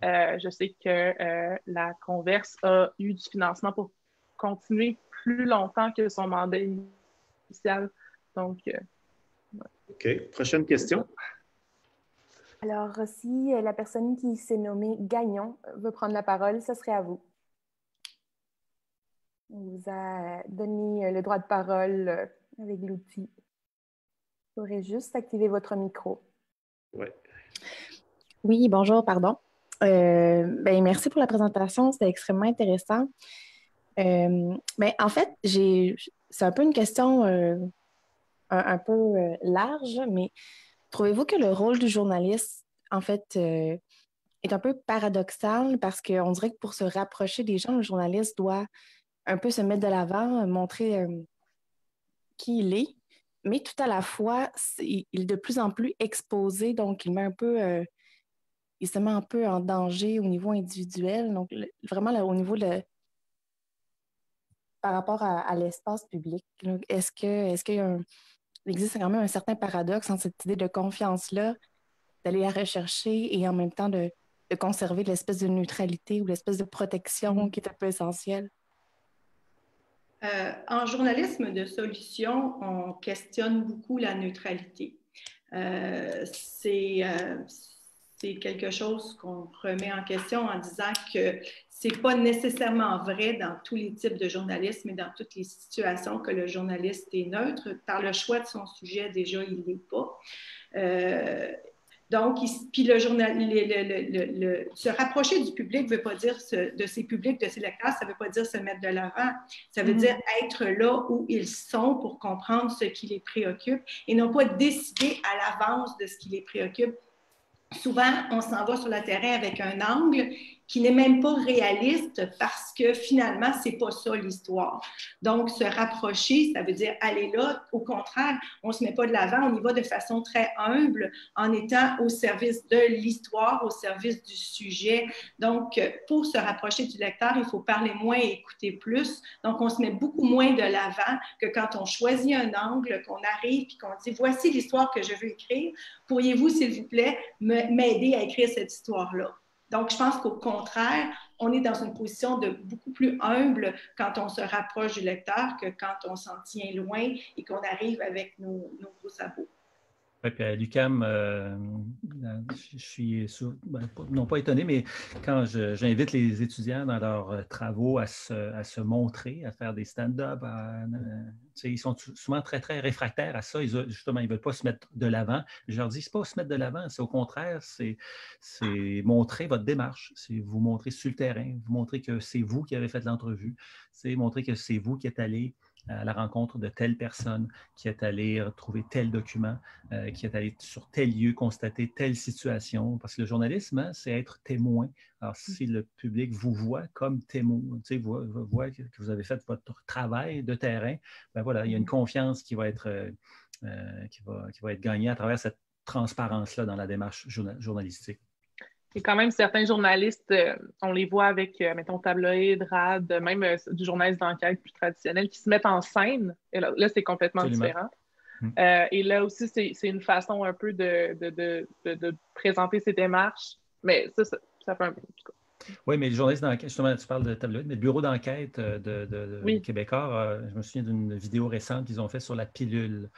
Je sais que la Converse a eu du financement pour continuer plus longtemps que son mandat initial. Donc, ouais. OK. Prochaine question. Alors, si la personne qui s'est nommée Gagnon veut prendre la parole, ce serait à vous. On vous a donné le droit de parole avec l'outil. Vous aurez juste activé votre micro. Ouais. Oui, bonjour, pardon. Merci pour la présentation, c'était extrêmement intéressant. En fait, c'est un peu une question un peu large, mais trouvez-vous que le rôle du journaliste, en fait, est un peu paradoxal parce qu'on dirait que pour se rapprocher des gens, le journaliste doit un peu se mettre de l'avant, montrer qui il est, mais tout à la fois, il est de plus en plus exposé, donc il se met un peu en danger au niveau individuel, donc vraiment au niveau par rapport à l'espace public. Donc, est-ce qu'il existe quand même un certain paradoxe entre cette idée de confiance-là, d'aller la rechercher et en même temps de conserver l'espèce de neutralité ou l'espèce de protection qui est un peu essentielle? En journalisme de solution, on questionne beaucoup la neutralité. C'est quelque chose qu'on remet en question en disant que c'est pas nécessairement vrai dans tous les types de journalisme et dans toutes les situations que le journaliste est neutre. Par le choix de son sujet, déjà, il l'est pas. Donc, puis se rapprocher du public ne veut pas dire de ses publics, de ses lecteurs, ça ne veut pas dire se mettre de l'avant. Ça veut dire être là où ils sont pour comprendre ce qui les préoccupe et non pas décider à l'avance de ce qui les préoccupe. Souvent, on s'en va sur le terrain avec un angle qui n'est même pas réaliste parce que finalement, c'est pas ça l'histoire. Donc, se rapprocher, ça veut dire aller là. Au contraire, on se met pas de l'avant, on y va de façon très humble en étant au service de l'histoire, au service du sujet. Donc, pour se rapprocher du lecteur, il faut parler moins et écouter plus. Donc, on se met beaucoup moins de l'avant que quand on choisit un angle, qu'on arrive et qu'on dit « Voici l'histoire que je veux écrire. Pourriez-vous, s'il vous plaît, m'aider à écrire cette histoire-là? » Donc, je pense qu'au contraire, on est dans une position de beaucoup plus humble quand on se rapproche du lecteur que quand on s'en tient loin et qu'on arrive avec nos gros sabots. Oui, puis à l'UQAM, je suis non pas étonné, mais quand j'invite les étudiants dans leurs travaux à se montrer, à faire des stand-up, ils sont souvent très, très réfractaires à ça. Justement, ils ne veulent pas se mettre de l'avant. Je leur dis, ce n'est pas se mettre de l'avant, c'est au contraire, c'est montrer votre démarche, c'est vous montrer sur le terrain, vous montrer que c'est vous qui avez fait l'entrevue, c'est montrer que c'est vous qui êtes allé à la rencontre de telle personne, qui est allé trouver tel document, qui est allé sur tel lieu constater telle situation. Parce que le journalisme, hein, c'est être témoin. Alors, si le public vous voit comme témoin, voit que vous avez fait votre travail de terrain, ben voilà, il y a une confiance qui va être gagnée à travers cette transparence-là dans la démarche journalistique. Et quand même, certains journalistes, on les voit avec, mettons, tabloïd, rad, même du journaliste d'enquête plus traditionnel, qui se mettent en scène. Et là c'est complètement Absolument. différent. Mm. Et là aussi, c'est une façon un peu de présenter ses démarches. Mais ça fait un peu... Oui, mais les journalistes d'enquête, justement, tu parles de tabloïd, mais le bureau d'enquête Oui. québécois, je me souviens d'une vidéo récente qu'ils ont fait sur la pilule.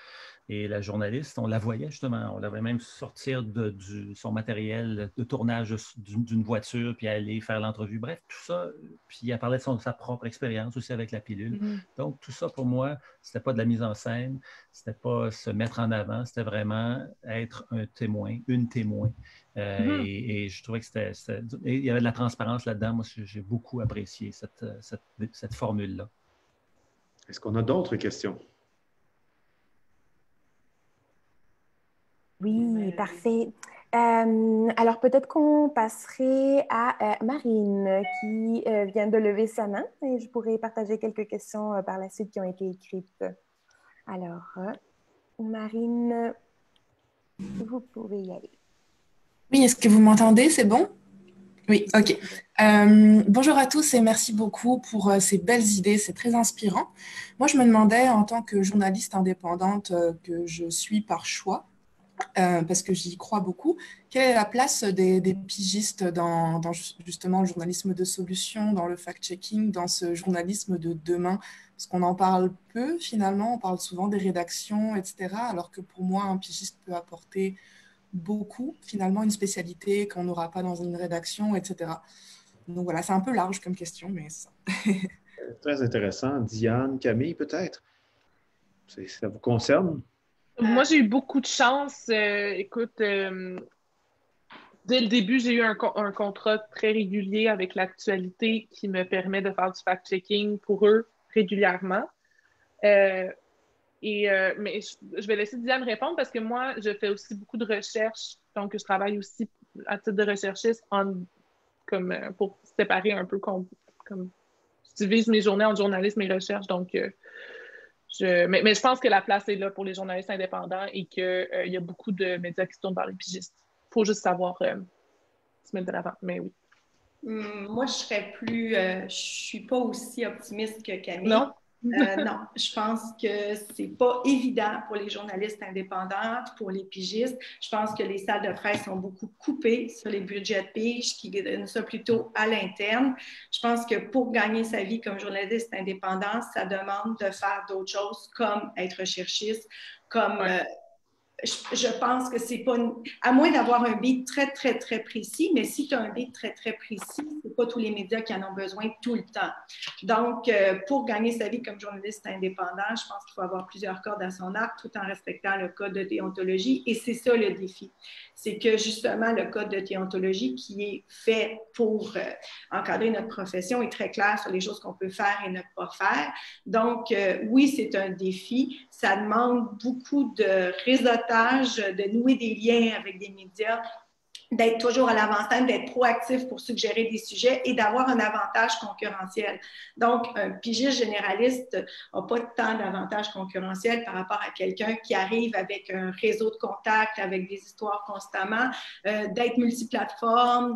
Et la journaliste, on la voyait justement, on la voyait même sortir de son matériel de tournage d'une voiture, puis aller faire l'entrevue. Bref, tout ça. Puis elle parlait de sa propre expérience aussi avec la pilule. Mm-hmm. Donc, tout ça, pour moi, c'était pas de la mise en scène, c'était pas se mettre en avant, c'était vraiment être un témoin, une témoin. Mm-hmm. Et je trouvais que il y avait de la transparence là-dedans. Moi, j'ai beaucoup apprécié cette formule-là. Est-ce qu'on a d'autres questions? Oui, parfait. Alors peut-être qu'on passerait à Marine qui vient de lever sa main et je pourrais partager quelques questions par la suite qui ont été écrites. Alors, Marine, vous pouvez y aller. Oui, est-ce que vous m'entendez? C'est bon? Oui, ok. Bonjour à tous et merci beaucoup pour ces belles idées, c'est très inspirant. Moi, je me demandais, en tant que journaliste indépendante que je suis par choix, parce que j'y crois beaucoup, quelle est la place des pigistes dans justement le journalisme de solution, dans le fact-checking, dans ce journalisme de demain? Parce qu'on en parle peu finalement, on parle souvent des rédactions, etc. Alors que pour moi, un pigiste peut apporter beaucoup, finalement, une spécialité qu'on n'aura pas dans une rédaction, etc. Donc voilà, c'est un peu large comme question, mais c'est ça. Très intéressant. Diane, Camille, peut-être? Ça vous concerne? Moi, j'ai eu beaucoup de chance. Écoute, dès le début, j'ai eu un contrat très régulier avec l'actualité qui me permet de faire du fact-checking pour eux régulièrement. Mais je vais laisser Diane répondre parce que moi, je fais aussi beaucoup de recherches. Donc, je travaille aussi à titre de recherchiste pour séparer un peu comme je divise mes journées en journalisme et recherche. Donc, mais je pense que la place est là pour les journalistes indépendants et qu'il y a beaucoup de médias qui se tournent vers les pigistes. Il faut juste savoir se mettre de l'avant. Mais oui. Moi, je suis pas aussi optimiste que Camille. Non? Non, je pense que c'est pas évident pour les journalistes indépendants, pour les pigistes. Je pense que les salles de presse sont beaucoup coupées sur les budgets de pige qui donnent ça plutôt à l'interne. Je pense que pour gagner sa vie comme journaliste indépendant, ça demande de faire d'autres choses comme être recherchiste, comme... Je pense que c'est pas... À moins d'avoir un beat très, très, très précis, mais si tu as un beat très, très précis, c'est pas tous les médias qui en ont besoin tout le temps. Donc, pour gagner sa vie comme journaliste indépendant, je pense qu'il faut avoir plusieurs cordes à son arc tout en respectant le code de déontologie. Et c'est ça le défi. C'est que justement, le code de déontologie qui est fait pour encadrer notre profession est très clair sur les choses qu'on peut faire et ne pas faire. Donc, oui, c'est un défi. Ça demande beaucoup de réseautage, de nouer des liens avec des médias, d'être toujours à l'avant-scène, d'être proactif pour suggérer des sujets et d'avoir un avantage concurrentiel. Donc, un pigiste généraliste n'a pas tant d'avantage concurrentiel par rapport à quelqu'un qui arrive avec un réseau de contacts, avec des histoires constamment, d'être multiplateforme.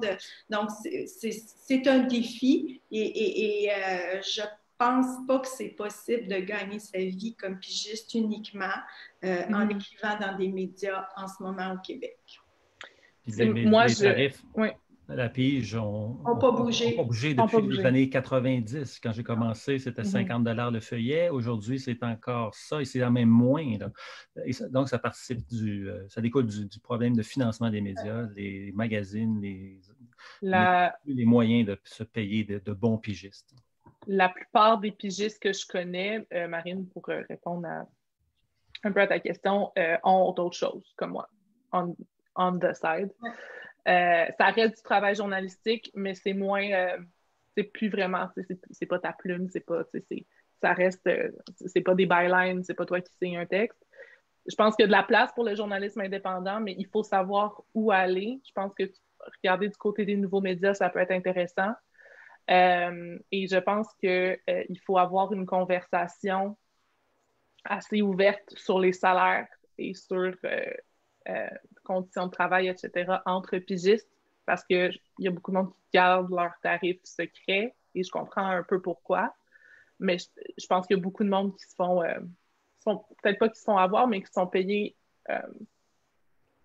Donc, c'est un défi et je pense pas que c'est possible de gagner sa vie comme pigiste uniquement en écrivant dans des médias en ce moment au Québec. Les tarifs à la pige n'ont pas bougé depuis les années 90. Quand j'ai commencé, c'était 50 $ le feuillet. Aujourd'hui, c'est encore ça et c'est même moins. Là. Donc, ça participe ça découle du problème de financement des médias, les magazines, les moyens de se payer de bons pigistes. La plupart des pigistes que je connais, Marine, pour répondre un peu à ta question, ont d'autres choses, comme moi, on the side. Ça reste du travail journalistique, mais c'est moins, c'est plus vraiment, c'est pas ta plume, ça reste, c'est pas des bylines, c'est pas toi qui signes un texte. Je pense qu'il y a de la place pour le journalisme indépendant, mais il faut savoir où aller. Je pense que regarder du côté des nouveaux médias, ça peut être intéressant. Et je pense qu'il faut avoir une conversation assez ouverte sur les salaires et sur conditions de travail, etc., entre pigistes parce qu'il y a beaucoup de monde qui garde leurs tarifs secrets et je comprends un peu pourquoi. Mais je pense qu'il y a beaucoup de monde qui se font peut-être pas qui se font avoir, mais qui sont payés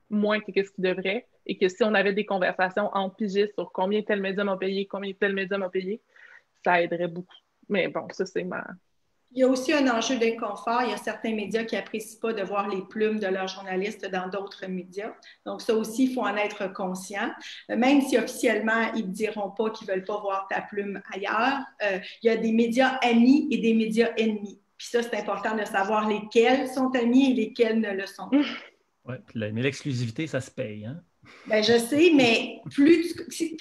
moins que ce qu'ils devraient. Et que si on avait des conversations entre pigistes sur combien tel médium a payé, combien tel médium a payé, ça aiderait beaucoup. Mais bon, ça, c'est ma... Il y a aussi un enjeu d'inconfort. Il y a certains médias qui n'apprécient pas de voir les plumes de leurs journalistes dans d'autres médias. Donc, ça aussi, il faut en être conscient. Même si officiellement, ils ne diront pas qu'ils ne veulent pas voir ta plume ailleurs, il y a des médias amis et des médias ennemis. Puis ça, c'est important de savoir lesquels sont amis et lesquels ne le sont pas. Oui, mais l'exclusivité, ça se paye, hein? Bien, je sais, mais plus tu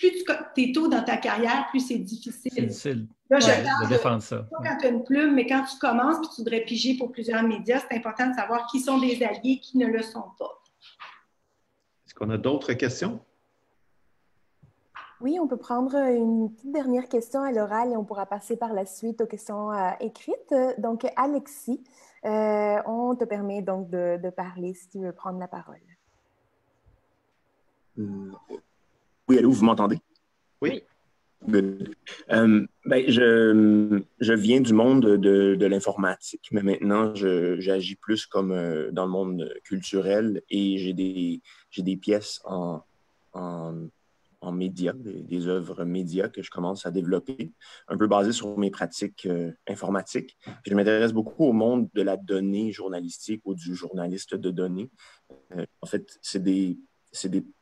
es tôt dans ta carrière, plus c'est difficile. C'est difficile là, je parle de défendre ça. Pas quand tu as une plume, mais quand tu commences et tu voudrais piger pour plusieurs médias, c'est important de savoir qui sont des alliés, qui ne le sont pas. Est-ce qu'on a d'autres questions? Oui, on peut prendre une petite dernière question à l'oral et on pourra passer par la suite aux questions écrites. Donc, Alexis, on te permet donc de parler si tu veux prendre la parole. Oui, allô, vous m'entendez? Oui. Good. Je viens du monde de l'informatique, mais maintenant, j'agis plus comme dans le monde culturel et j'ai des pièces en médias, des œuvres médias que je commence à développer, un peu basées sur mes pratiques informatiques. Puis je m'intéresse beaucoup au monde de la donnée journalistique ou du journaliste de données. En fait, c'est des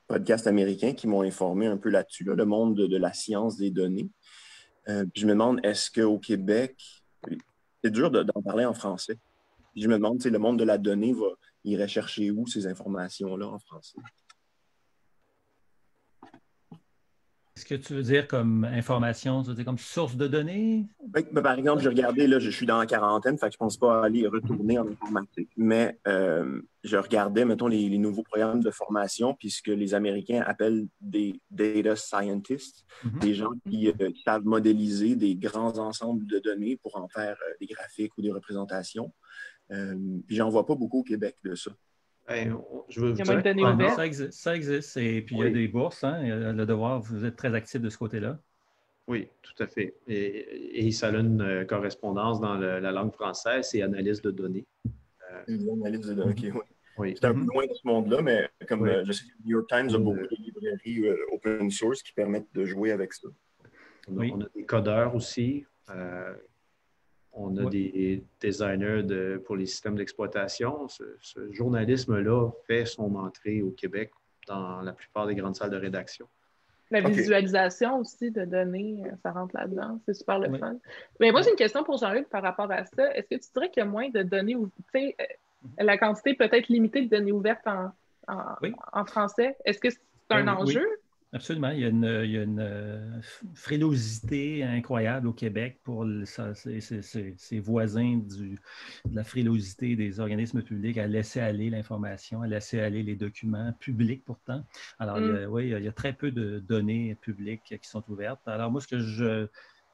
podcasts américains qui m'ont informé un peu là-dessus, là, le monde de la science des données. Puis je me demande, est-ce qu'au Québec, c'est dur d'en parler en français. Puis je me demande, le monde de la donnée irait chercher où ces informations-là en français? Est-ce que tu veux dire comme information, tu veux dire comme source de données? Oui, par exemple, j'ai regardé, là, je suis dans la quarantaine, fait que je ne pense pas aller retourner en informatique, mais je regardais, mettons, les nouveaux programmes de formation, puis ce que les Américains appellent des data scientists, des gens qui savent modéliser des grands ensembles de données pour en faire des graphiques ou des représentations. Puis j'en vois pas beaucoup au Québec de ça. Je veux vous dire, ça existe. Et puis, il y a des bourses. Hein, le Devoir, vous êtes très actif de ce côté-là. Oui, tout à fait. Et ça a une correspondance dans la langue française, c'est analyse de données. Analyse de données, OK, oui. Oui. C'est un peu loin de ce monde-là, mais comme je sais que le New York Times a beaucoup de librairies open source qui permettent de jouer avec ça. On a des codeurs aussi. On a des designers pour les systèmes d'exploitation. Ce journalisme-là fait son entrée au Québec dans la plupart des grandes salles de rédaction. La visualisation aussi de données, ça rentre là-dedans. C'est super le fun. Mais moi, j'ai une question pour Jean-Luc par rapport à ça. Est-ce que tu dirais qu'il y a moins de données, tu sais, la quantité peut-être limitée de données ouvertes en français? Est-ce que c'est un enjeu? Oui. Absolument. Il y a une frilosité incroyable au Québec pour ses voisins de la frilosité des organismes publics à laisser aller l'information, à laisser aller les documents publics pourtant. Alors, il y a très peu de données publiques qui sont ouvertes. Alors, moi,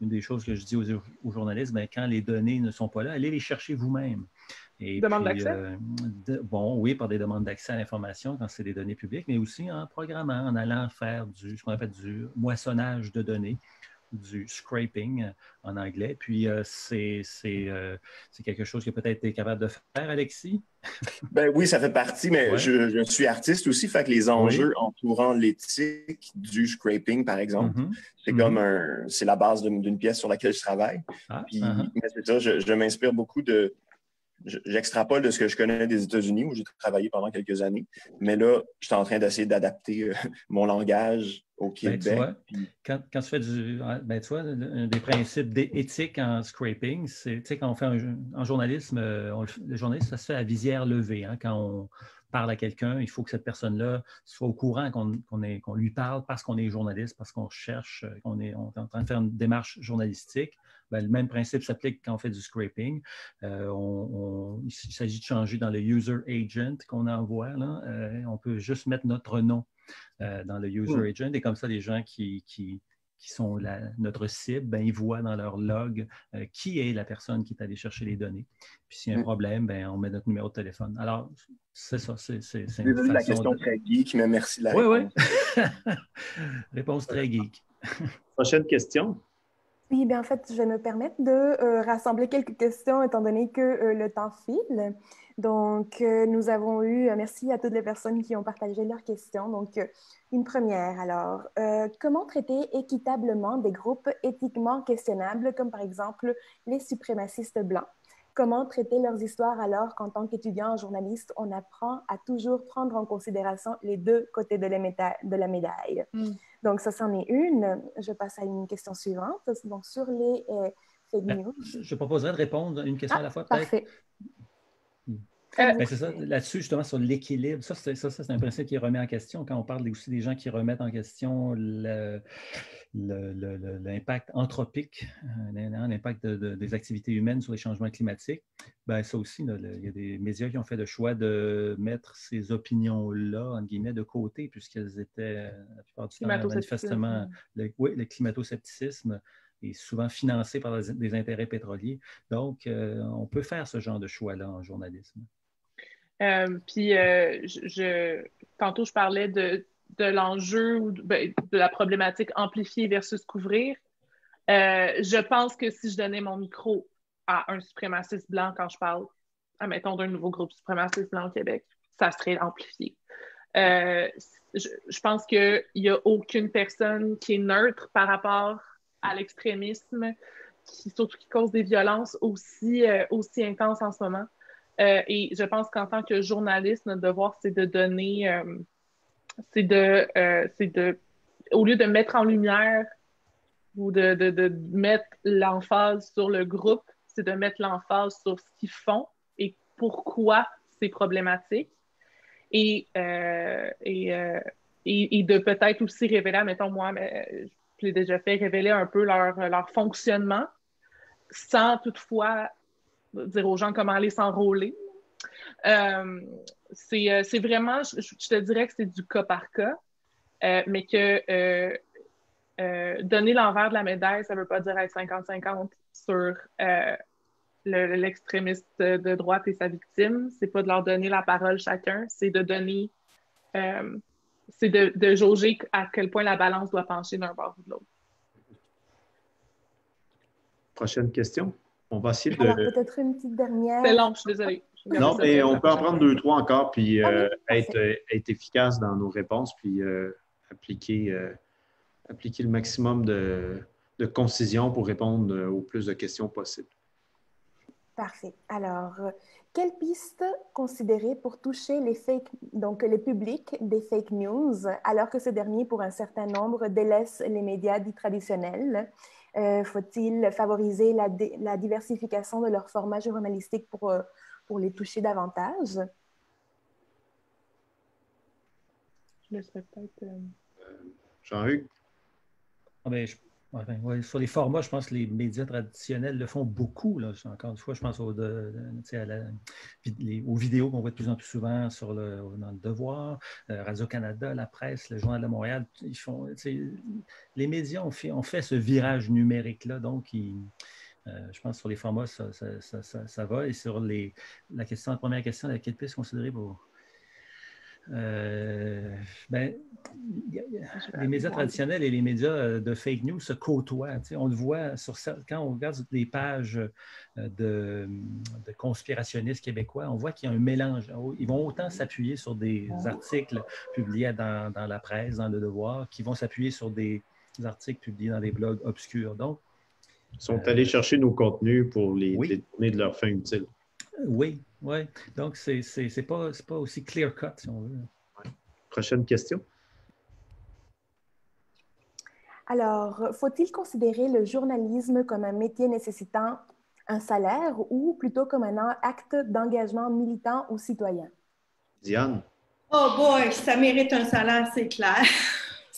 une des choses que je dis aux journalistes, quand les données ne sont pas là, allez les chercher vous-même. Demande d'accès? Oui, par des demandes d'accès à l'information quand c'est des données publiques, mais aussi en programmant, en allant faire ce qu'on appelle du moissonnage de données, du scraping en anglais. Puis, c'est quelque chose que peut-être tu es capable de faire, Alexis? Oui, ça fait partie, mais je suis artiste aussi, fait que les enjeux entourant l'éthique du scraping, par exemple, c'est comme c'est la base d'une pièce sur laquelle je travaille. Mais c'est ça, je m'inspire beaucoup j'extrapole de ce que je connais des États-Unis où j'ai travaillé pendant quelques années. Mais là, je suis en train d'essayer d'adapter mon langage au Québec. Quand tu fais un des principes éthiques en scraping, c'est quand on fait en journalisme, le journalisme, ça se fait à visière levée. Hein, quand on parle à quelqu'un, il faut que cette personne-là soit au courant qu'on lui parle parce qu'on est journaliste, parce qu'on cherche, qu'on est en train de faire une démarche journalistique. Le même principe s'applique quand on fait du scraping. Il s'agit de changer dans le user agent qu'on envoie. Là. On peut juste mettre notre nom dans le user agent et comme ça, les gens qui qui sont notre cible, ben, ils voient dans leur log qui est la personne qui est allée chercher les données. Puis s'il y a un problème, ben, on met notre numéro de téléphone. Alors, c'est ça. C'est une façon la question très geek, mais merci de la réponse. Oui. Réponse très geek. Prochaine question. Oui, bien en fait, je vais me permettre de rassembler quelques questions étant donné que le temps file. Donc, nous avons merci à toutes les personnes qui ont partagé leurs questions. Donc, une première, alors, comment traiter équitablement des groupes éthiquement questionnables, comme par exemple les suprémacistes blancs? Comment traiter leurs histoires alors qu'en tant qu'étudiant en journaliste, on apprend à toujours prendre en considération les deux côtés de la médaille? Donc, ça, c'en est une. Je passe à une question suivante. Donc, sur les fake news. Je proposerais de répondre une question à la fois, peut-être. Parfait. Ben, c'est ça, là-dessus, justement, sur l'équilibre. Ça, c'est un principe qui est remis en question quand on parle aussi des gens qui remettent en question l'impact anthropique, l'impact des activités humaines sur les changements climatiques. Ben, ça aussi, il y a des médias qui ont fait le choix de mettre ces opinions-là, entre guillemets, de côté, puisqu'elles étaient, la plupart du temps, manifestement, le climato-scepticisme est souvent financé par des intérêts pétroliers. Donc, on peut faire ce genre de choix-là en journalisme. Tantôt, je parlais de l'enjeu ou de la problématique amplifiée versus couvrir. Je pense que si je donnais mon micro à un suprémaciste blanc quand je parle, admettons, d'un nouveau groupe suprémaciste blanc au Québec, ça serait amplifié. Je pense qu'il n'y a aucune personne qui est neutre par rapport à l'extrémisme, surtout qui cause des violences aussi intenses en ce moment. Et je pense qu'en tant que journaliste, notre devoir, c'est de donner, au lieu de mettre en lumière ou de mettre l'emphase sur le groupe, c'est de mettre l'emphase sur ce qu'ils font et pourquoi c'est problématique. Et de peut-être aussi révéler, mettons moi, je l'ai déjà fait, révéler un peu leur fonctionnement sans toutefois dire aux gens comment aller s'enrôler. C'est vraiment, je te dirais que c'est du cas par cas, mais que donner l'envers de la médaille, ça ne veut pas dire être 50-50 sur l'extrémiste de droite et sa victime. C'est pas de leur donner la parole chacun, c'est de donner, c'est de jauger à quel point la balance doit pencher d'un bord ou de l'autre. Prochaine question. On va essayer de... Alors, peut-être une petite dernière. C'est long, je suis désolée. Non, mais on peut en prendre 2, 3 encore, puis être efficace dans nos réponses, puis appliquer le maximum de concision pour répondre au plus de questions possible. Parfait. Alors, quelles pistes considérer pour toucher les publics des fake news, alors que ce dernier, pour un certain nombre, délaisse les médias dits traditionnels? Faut-il favoriser la diversification de leur format journalistique pour les toucher davantage? Je laisserai peut-être... Jean-Hugues? Sur les formats, je pense que les médias traditionnels le font beaucoup. Là. Encore une fois, je pense aux vidéos qu'on voit de plus en plus souvent dans le Devoir, Radio-Canada, la presse, le Journal de Montréal. Les médias ont fait ce virage numérique-là. Donc, je pense que sur les formats, ça va. Et sur la première question, quelle piste considérer pour... les médias traditionnels et les médias de fake news se côtoient. On le voit quand on regarde les pages de conspirationnistes québécois, on voit qu'il y a un mélange. Ils vont autant s'appuyer sur des articles publiés dans la presse, dans Le Devoir, qui vont s'appuyer sur des articles publiés dans des blogs obscurs. Donc, ils sont allés chercher nos contenus pour les détourner de leur fin utile. Oui. Donc, c'est pas aussi clear-cut, si on veut. Ouais. Prochaine question. Alors, faut-il considérer le journalisme comme un métier nécessitant un salaire ou plutôt comme un acte d'engagement militant ou citoyen? Diane? Oh boy, ça mérite un salaire, c'est clair.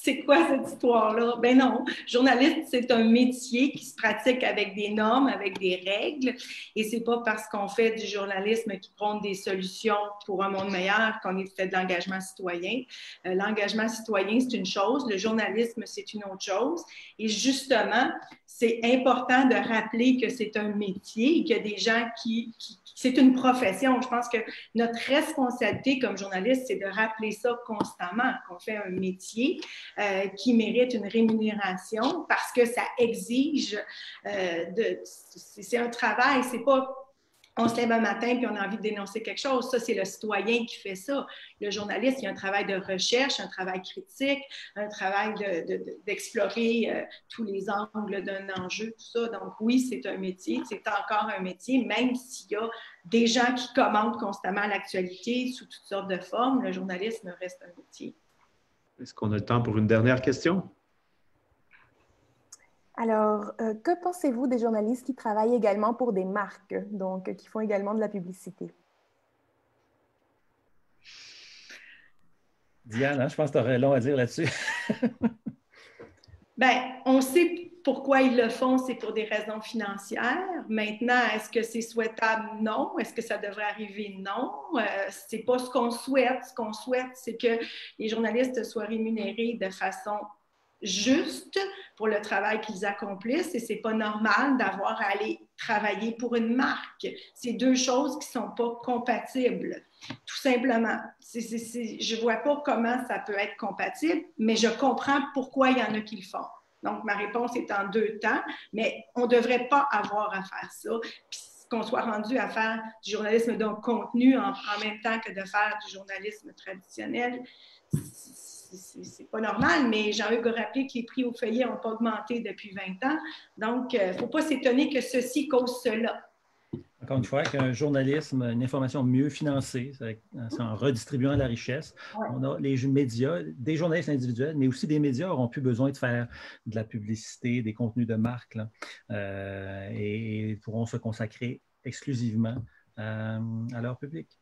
c'est quoi cette histoire-là? Ben non, journaliste, c'est un métier qui se pratique avec des normes, avec des règles, et c'est pas parce qu'on fait du journalisme qui prône des solutions pour un monde meilleur qu'on fait de l'engagement citoyen. L'engagement citoyen, c'est une chose, le journalisme, c'est une autre chose, et justement, c'est important de rappeler que c'est un métier et qu'il y a des gens c'est une profession. Je pense que notre responsabilité comme journaliste, c'est de rappeler ça constamment, qu'on fait un métier qui mérite une rémunération parce que ça exige c'est un travail, c'est pas on se lève un matin puis on a envie de dénoncer quelque chose. Ça, c'est le citoyen qui fait ça. Le journaliste, il y a un travail de recherche, un travail critique, un travail d'explorer tous les angles d'un enjeu, tout ça. Donc oui, c'est un métier, c'est encore un métier, même s'il y a des gens qui commentent constamment l'actualité sous toutes sortes de formes, le journalisme reste un métier. Est-ce qu'on a le temps pour une dernière question? Alors, que pensez-vous des journalistes qui travaillent également pour des marques, donc qui font également de la publicité? Diane, hein, je pense que tu aurais long à dire là-dessus. Bien, on sait pourquoi ils le font, c'est pour des raisons financières. Maintenant, est-ce que c'est souhaitable? Non. Est-ce que ça devrait arriver? Non. C'est pas ce qu'on souhaite. Ce qu'on souhaite, c'est que les journalistes soient rémunérés de façon juste pour le travail qu'ils accomplissent et c'est pas normal d'avoir à aller travailler pour une marque. C'est deux choses qui sont pas compatibles, tout simplement. Je vois pas comment ça peut être compatible, mais je comprends pourquoi il y en a qui le font. Donc, ma réponse est en deux temps, mais on devrait pas avoir à faire ça. Puis, qu'on soit rendu à faire du journalisme de contenu en même temps que de faire du journalisme traditionnel, c'est pas normal, mais Jean-Hugues a rappelé que les prix au feuillet n'ont pas augmenté depuis 20 ans. Donc, il ne faut pas s'étonner que ceci cause cela. Encore une fois, avec un journalisme, une information mieux financée, c'est en redistribuant la richesse. Ouais. On a les médias, des journalistes individuels, mais aussi des médias n'auront plus besoin de faire de la publicité, des contenus de marque, là, et pourront se consacrer exclusivement à leur public.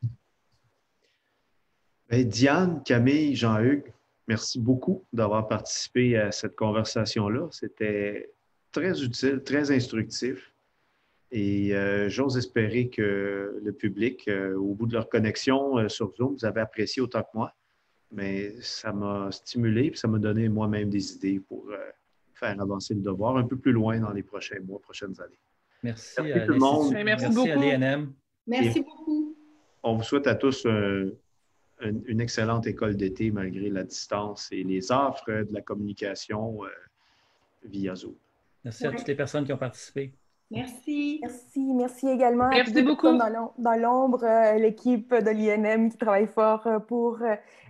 Bien, Diane, Camille, Jean-Hugues, merci beaucoup d'avoir participé à cette conversation-là. C'était très utile, très instructif. Et j'ose espérer que le public, au bout de leur connexion sur Zoom, vous avez apprécié autant que moi. Mais ça m'a stimulé et ça m'a donné moi-même des idées pour faire avancer le devoir un peu plus loin dans les prochains mois, prochaines années. Merci tout le monde. Merci beaucoup. À l'INM. Merci beaucoup. On vous souhaite à tous une excellente école d'été malgré la distance et les offres de la communication via Zoom. Merci à toutes les personnes qui ont participé. Merci. Merci également à toutes les personnes dans l'ombre, l'équipe de l'INM qui travaille fort pour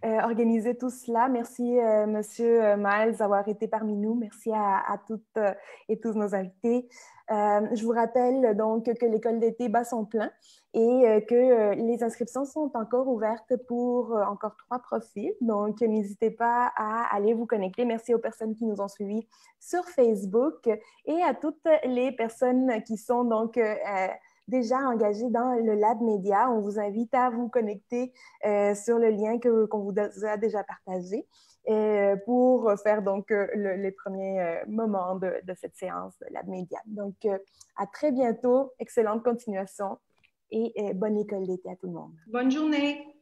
organiser tout cela. Merci, Monsieur Miles, d'avoir été parmi nous. Merci à toutes et tous nos invités. Je vous rappelle donc que l'école d'été bat son plein et que les inscriptions sont encore ouvertes pour encore 3 profils. Donc, n'hésitez pas à aller vous connecter. Merci aux personnes qui nous ont suivis sur Facebook et à toutes les personnes qui sont donc déjà engagées dans le Lab Média. On vous invite à vous connecter sur le lien qu'on vous a déjà partagé pour faire donc les premiers moments de cette séance de Lab Média. Donc, à très bientôt. Excellente continuation et bonne école d'été à tout le monde. Bonne journée.